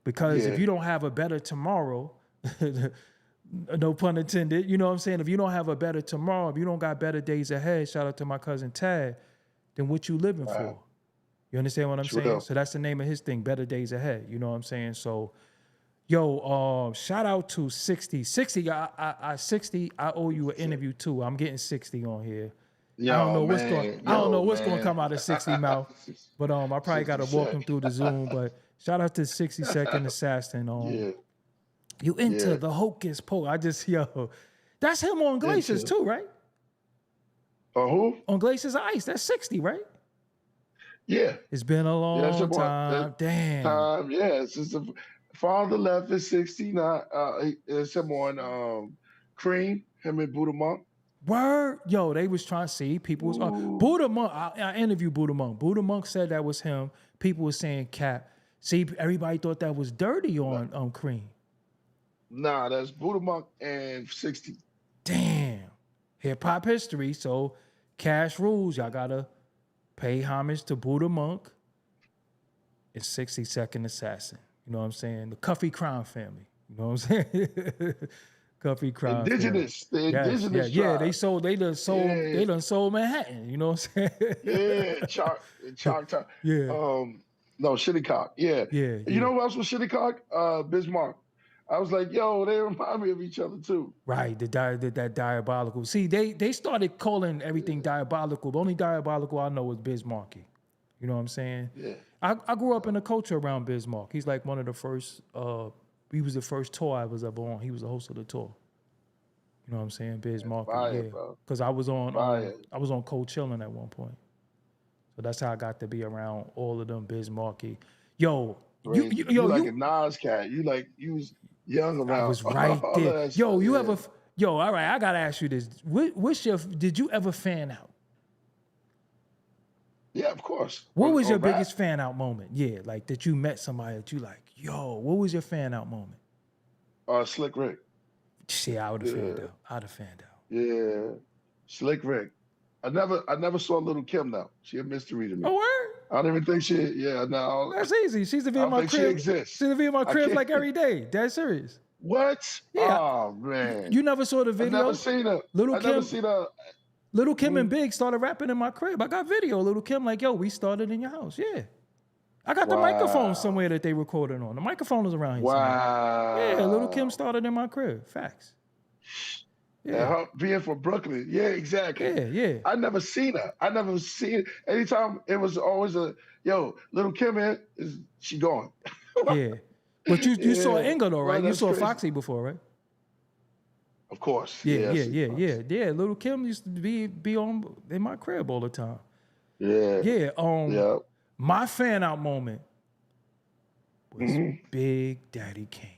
Because if you don't have a better tomorrow, no pun intended, you know what I'm saying? If you don't have a better tomorrow, if you don't got better days ahead, shout out to my cousin Tad, then what you living for? You understand what I'm saying? So that's the name of his thing, Better Days Ahead. You know what I'm saying? So yo, shout out to 60. 60, I 60, I owe you an interview too. I'm getting 60 on here. I don't know what's gonna come out of 60 mouth. But I probably gotta walk him through the Zoom. But shout out to 60 Second Assassin. You into the hocus pocus. That's him on Glaciers too, right?
Who?
On Glaciers Ice. That's 60, right?
Yeah.
It's been a long time. Damn.
Yeah, since the father left at 69. It's him on Cream, him and Buddha Monk.
Word. Yo, they was trying to see. People was Buddha Monk. I interviewed Buddha Monk. Buddha Monk said that was him. People were saying Cap. See, everybody thought that was Dirty on Cream.
Nah, that's Buddha Monk and 60.
Damn. Hip hop history. So cash rules. Y'all gotta pay homage to Buddha Monk and 60 Second Assassin. You know what I'm saying? The Cuffy Crime family. You know what I'm saying? Coffee crowd.
Indigenous. The indigenous.
Yeah, they done sold Manhattan. You know what I'm saying?
Yeah, Choctaw.
Yeah.
No, Shinnecock. Yeah. You know who else was Shinnecock? Bismarck. I was like, yo, they remind me of each other too.
Right, that diabolical. See, they started calling everything diabolical. The only diabolical I know was Bismarcky. You know what I'm saying?
Yeah.
I grew up in a culture around Bismarck. He's like one of the first. He was the first tour I was ever on. He was the host of the tour. You know what I'm saying? Bismarck. Yeah. Because I was on Cold Chillin' at one point. So that's how I got to be around all of them Bismarcky. Yo, you
like a Nas cat. You was young around.
I was right there. All right, I gotta ask you this. Did you ever fan out?
Yeah, of course.
What was your
rap?
biggest fan out moment? Yeah, like that you met somebody that you like, yo, what was your fan out moment?
Slick Rick.
See, I would have fanned
Yeah,
out. I'd have fanned out.
yeah. Slick Rick. I never saw Little Kim though. She a mystery to me.
Oh, word?
I don't even think she. Yeah, no.
That's easy. She used to be
I
in
don't
my
think she
crib.
exists.
She used to be in my
I
crib
can't.
like every day. Dead serious.
What?
Yeah.
Oh man.
You never saw the
I never
video?
seen her.
Little
I never
Kim,
seen her.
Little Kim and Big started rapping in my crib. I got video. Little Kim like, yo, we started in your house. Yeah. I got the microphone
Wow.
somewhere that they recorded on. The microphone is around here somewhere.
Wow.
Yeah, Little Kim started in my crib. Facts.
And
Yeah.
her being from Brooklyn. Yeah, exactly.
Yeah.
I never seen her. I never seen. Anytime it was always Little Kim in, she gone.
Yeah. But you saw
Yeah.
Inga though, right?
Well,
You
that's
saw
crazy.
Foxy before, right?
Of course.
Yeah.
Yes,
Little Kim used to be on in my crib all the time.
Yeah.
Yeah.
Yeah.
My fan out moment was
Mm-hmm.
Big Daddy Kane.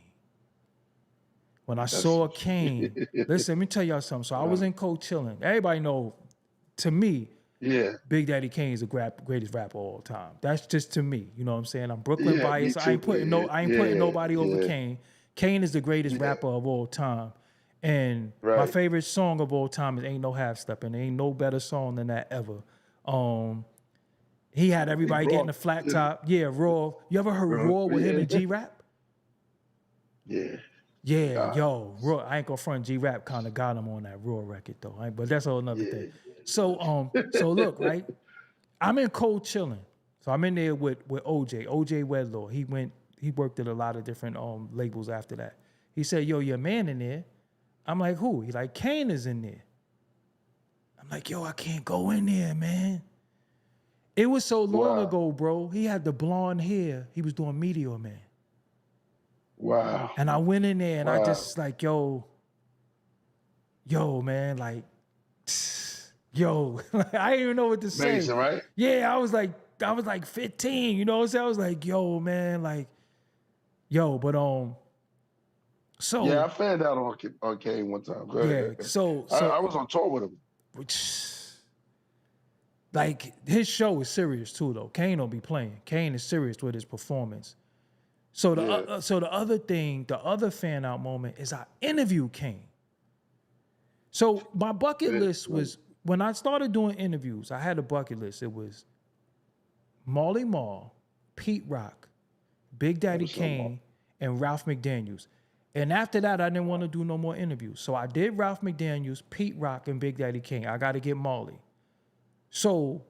When I saw Kane, listen, let me tell y'all something. So I was in Coachella. Everybody know, to me,
Yeah.
Big Daddy Kane is the greatest rapper of all time. That's just to me. You know what I'm saying? I'm Brooklyn
Yeah,
biased.
me
I ain't
too.
putting
Yeah,
nobody over
yeah.
Kane. Kane is the greatest rapper of all time. And my
Right.
favorite song of all time is Ain't No Half Steppin'. Ain't no better song than that ever. He had everybody
Raw.
getting the flat top. Yeah, Raw. You ever heard Raw with him and G-Rap?
Yeah.
Yeah,
God.
yo, Raw, I ain't gonna front. G-Rap kind of got him on that Raw record though. But that's a whole another thing. So look, right? I'm in Cold Chillin'. So I'm in there with OJ Wedlaw. He worked at a lot of different labels after that. He said, yo, your man in there. I'm like, who? He like, Kane is in there. I'm like, yo, I can't go in there, man. It was so long
Wow.
ago, bro. He had the blonde hair. He was doing Meteor Man.
Wow.
And I went in there and I
Wow.
just like, yo, man, like, yo, I didn't even know what to say.
Amazing, right?
Yeah, I was like 15, you know what I'm saying? I was like, yo, man, like, yo, but so
Yeah, I found out on Kane one time. Go ahead.
yeah, so
I was on tour with him.
like his show is serious too, though. Kane don't be playing. Kane is serious with his performance. So the other fan out moment is I interviewed Kane. So my bucket list was, when I started doing interviews, I had a bucket list. It was Marley Marl, Pete Rock, Big Daddy Kane, and Ralph McDaniels. And after that, I didn't want to do no more interviews. So I did Ralph McDaniels, Pete Rock, and Big Daddy Kane. I got to get Marley. So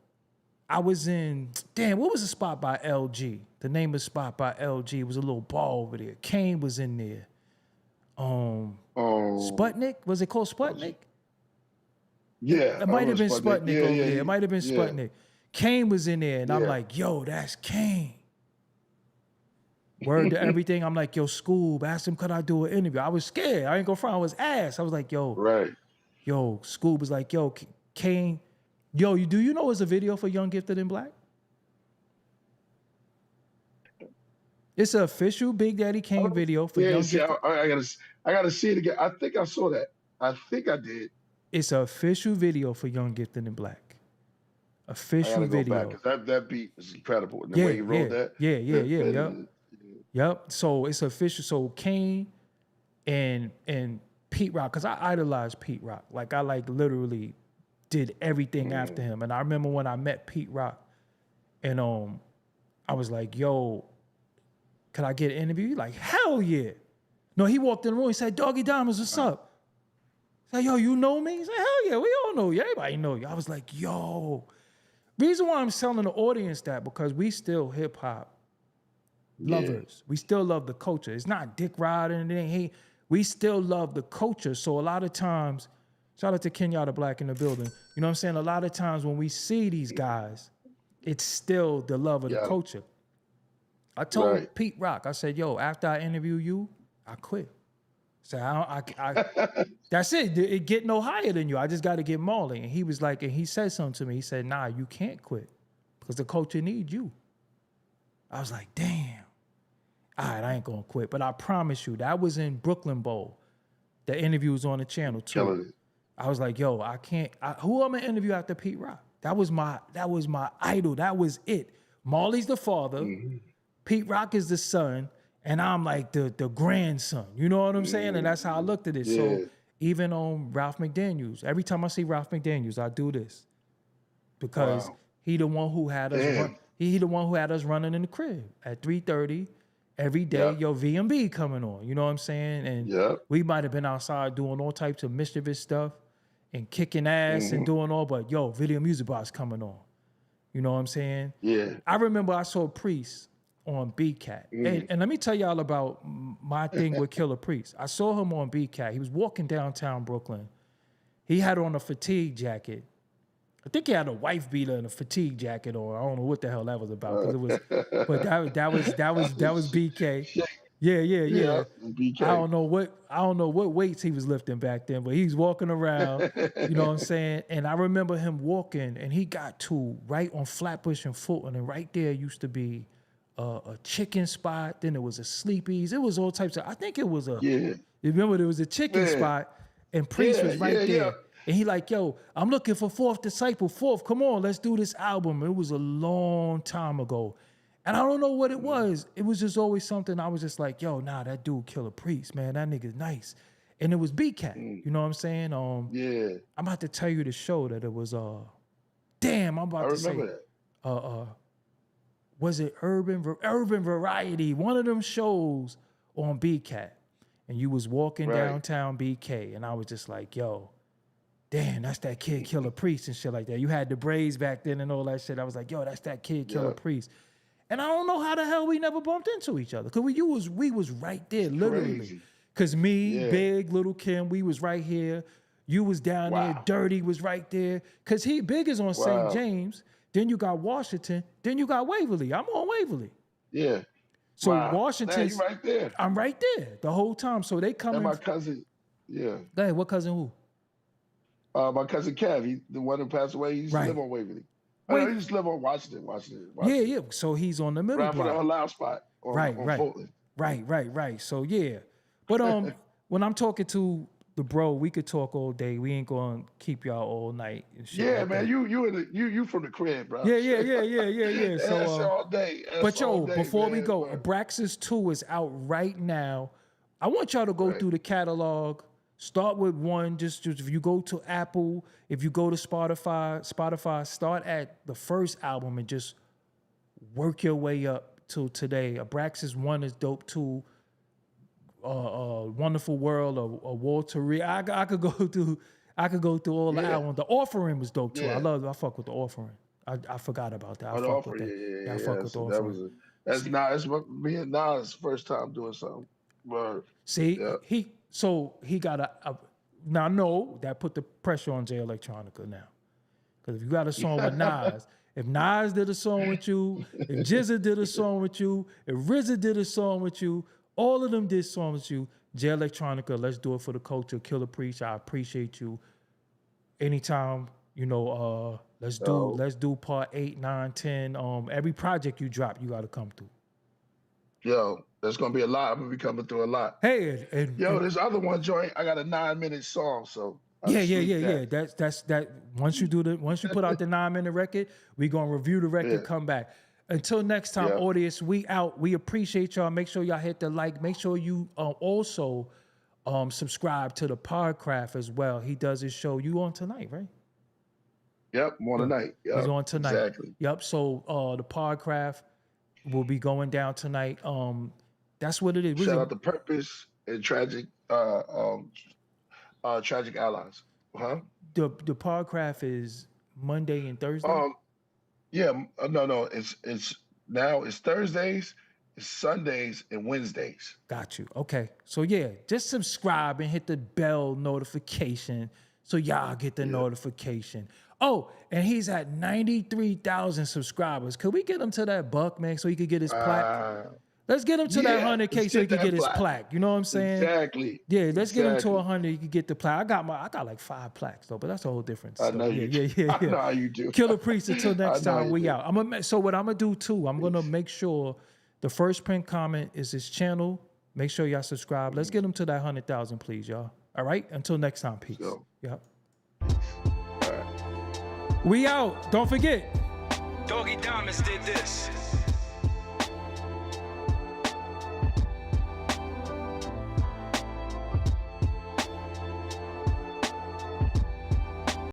I was in, what was the spot by LG? The name of the spot by LG was a little bar over there. Kane was in there. Sputnik? Was it called Sputnik?
Yeah.
It might have been Sputnik over there.
Yeah.
It might have been Sputnik. Kane was in there, and I'm like, yo, that's Kane. Word to everything. I'm like, yo, Scoob, asked him, could I do an interview? I was scared. I ain't gonna front. I was ass. I was like, yo,
Right.
Scoob was like, yo, Kane, yo, do you know it's a video for Young Gifted and Black? It's an official Big Daddy Kane video for Young
See,
Gifted.
I gotta see it again. I think I saw that. I think I did.
It's an official video for Young Gifted and Black.
I
Official
gotta go
video.
back because that beat is incredible. And the way he wrote that.
Yep. Yep. So it's official. So Kane and Pete Rock, because I idolized Pete Rock. Like I literally did everything after him. And I remember when I met Pete Rock, and I was like, yo, could I get an interview? He like, hell yeah. No, he walked in the room. He said, Doggie Diamonds, what's up? I said, yo, you know me? He said, hell yeah, we all know you. Everybody know you. I was like, yo. Reason why I'm telling the audience that, because we still hip hop lovers. We still love the culture. It's not dick riding and anything. We still love the culture. So a lot of times, shout out to Kenyatta Black in the building. You know what I'm saying? A lot of times when we see these guys, it's still the love of the culture. I told Pete Rock, I said, yo, after I interview you, I quit. So that's it. It get no higher than you. I just got to get Marley. And he was like, and he said something to me. He said, nah, you can't quit because the culture needs you. I was like, damn. All right, I ain't going to quit. But I promise you, that was in Brooklyn Bowl. The interview was on the channel too.
Killing it.
I was like, yo, I can't. Who am I going to interview after Pete Rock? That was my idol. That was it. Marley's the father, Pete Rock is the son, and I'm like the grandson. You know what I'm saying? And that's how I looked at it.
Yeah.
So even on Ralph McDaniels, every time I see Ralph McDaniels, I do this because he the one who had us. He the one who had us running in the crib at 3:30 every day.
Yep.
Yo, VMB coming on. You know what I'm saying? And we might have been outside doing all types of mischievous stuff and kicking ass and doing all, but yo, Video Music Box coming on. You know what I'm saying?
Yeah.
I remember I saw Priest on BCAT. And let me tell y'all about my thing with Killah Priest. I saw him on BCAT. He was walking downtown Brooklyn. He had on a fatigue jacket. I think he had a wife beater and a fatigue jacket on. I don't know what the hell that was about. It was, but that was BK. Yeah.
BK.
I don't know what weights he was lifting back then, but he's walking around. You know what I'm saying? And I remember him walking, and he got to right on Flatbush and Fulton, and right there used to be a chicken spot. Then there was a Sleepy's. It was all types of. I think it was a.
Yeah.
You remember there was a chicken spot, and Priest was right there.
Yeah.
And he like, yo, I'm looking for Fourth Disciple. Fourth, come on, let's do this album. It was a long time ago. And I don't know what it was. It was just always something I was just like, yo, nah, that dude Killah Priest, man. That nigga's nice. And it was BCAT. You know what I'm saying?
Yeah.
I'm about to tell you the show that it was damn, I'm about to say.
I remember that.
Was it Urban Variety? One of them shows on BCAT. And you was walking downtown BK. And I was just like, yo, damn, that's that kid Killah Priest and shit like that. You had the braids back then and all that shit. I was like, yo, that's that kid Killah Priest. And I don't know how the hell we never bumped into each other. Cause we was right there, literally.
Crazy.
Cause me, Big, Little Kim, we was right here. You was down there. Dirty was right there. Cause Big is on St. James. Then you got Washington. Then you got Waverly. I'm on Waverly.
Yeah.
So Washington's
you right there.
I'm right there the whole time. So they come
And
in.
my cousin,
Go ahead, what cousin who?
My cousin Kev, the one who passed away, he used to live on Waverly. He used to live on Washington.
Yeah. So he's on the middle
right
block.
for the lounge spot on Fulton.
Right. So yeah. But when I'm talking to the bro, we could talk all day. We ain't gonna keep y'all all night and shit.
Yeah,
like
man.
that.
You from the crib, bro.
Yeah. So
That's all day.
but yo, before we go,
man.
Abraxas 2 is out right now. I want y'all to go through the catalog. Start with one. Just if you go to Apple, if you go to Spotify, start at the first album and just work your way up to today. Abraxas 1 is dope too. Wonderful World or Walter Reed. I could go through all the albums. The Offering was dope too. I fuck with the Offering. I forgot about that. I fuck with that. I fuck with the Offering.
That's me and Nas' first time doing something. Word.
See, he got a now no, that put the pressure on Jay Electronica now. Because if you got a song with Nas, if Nas did a song with you, if Jizza did a song with you, if RZA did a song with you, all of them did songs with you. Jay Electronica, let's do it for the culture. Killah Priest, I appreciate you. Anytime, let's do part 8, 9, 10. Every project you drop, you gotta come through.
Yo, there's gonna be a lot. I'm gonna be coming through a lot.
Hey,
this other one joint, I got a 9-minute song, so
yeah. That's once you put out the 9-minute record, we gonna review the record, come back. Until next time, audience, we out. We appreciate y'all. Make sure y'all hit the like. Make sure you also subscribe to the Podcraft as well. He does his show. You on tonight, right?
Yep, I'm on tonight. Yep,
he's on tonight.
Exactly.
Yep. So the Podcraft will be going down tonight. That's what it is.
Shout out to Purpose and Tragic Allies. Huh?
The Podcraft is Monday and Thursday.
No. It's Thursdays, it's Sundays, and Wednesdays.
Got you. Okay. So yeah, just subscribe and hit the bell notification so y'all get the notification. Oh, and he's at 93,000 subscribers. Could we get him to that buck, man, so he could get his plaque? Let's get him to that 100K so he could get his plaque. You know what I'm saying?
Exactly.
Yeah, let's get him to 100. You could get the plaque. I got like 5 plaques though, but that's a whole different story.
I know you do. I know how you do.
Killah Priest. Until next time, we out. So what I'm gonna do too, I'm gonna make sure the first print comment is his channel. Make sure y'all subscribe. Let's get him to that 100,000, please, y'all. All right. Until next time, peace. Yep.
All right.
We out. Don't forget.
Doggie Diamonds did this.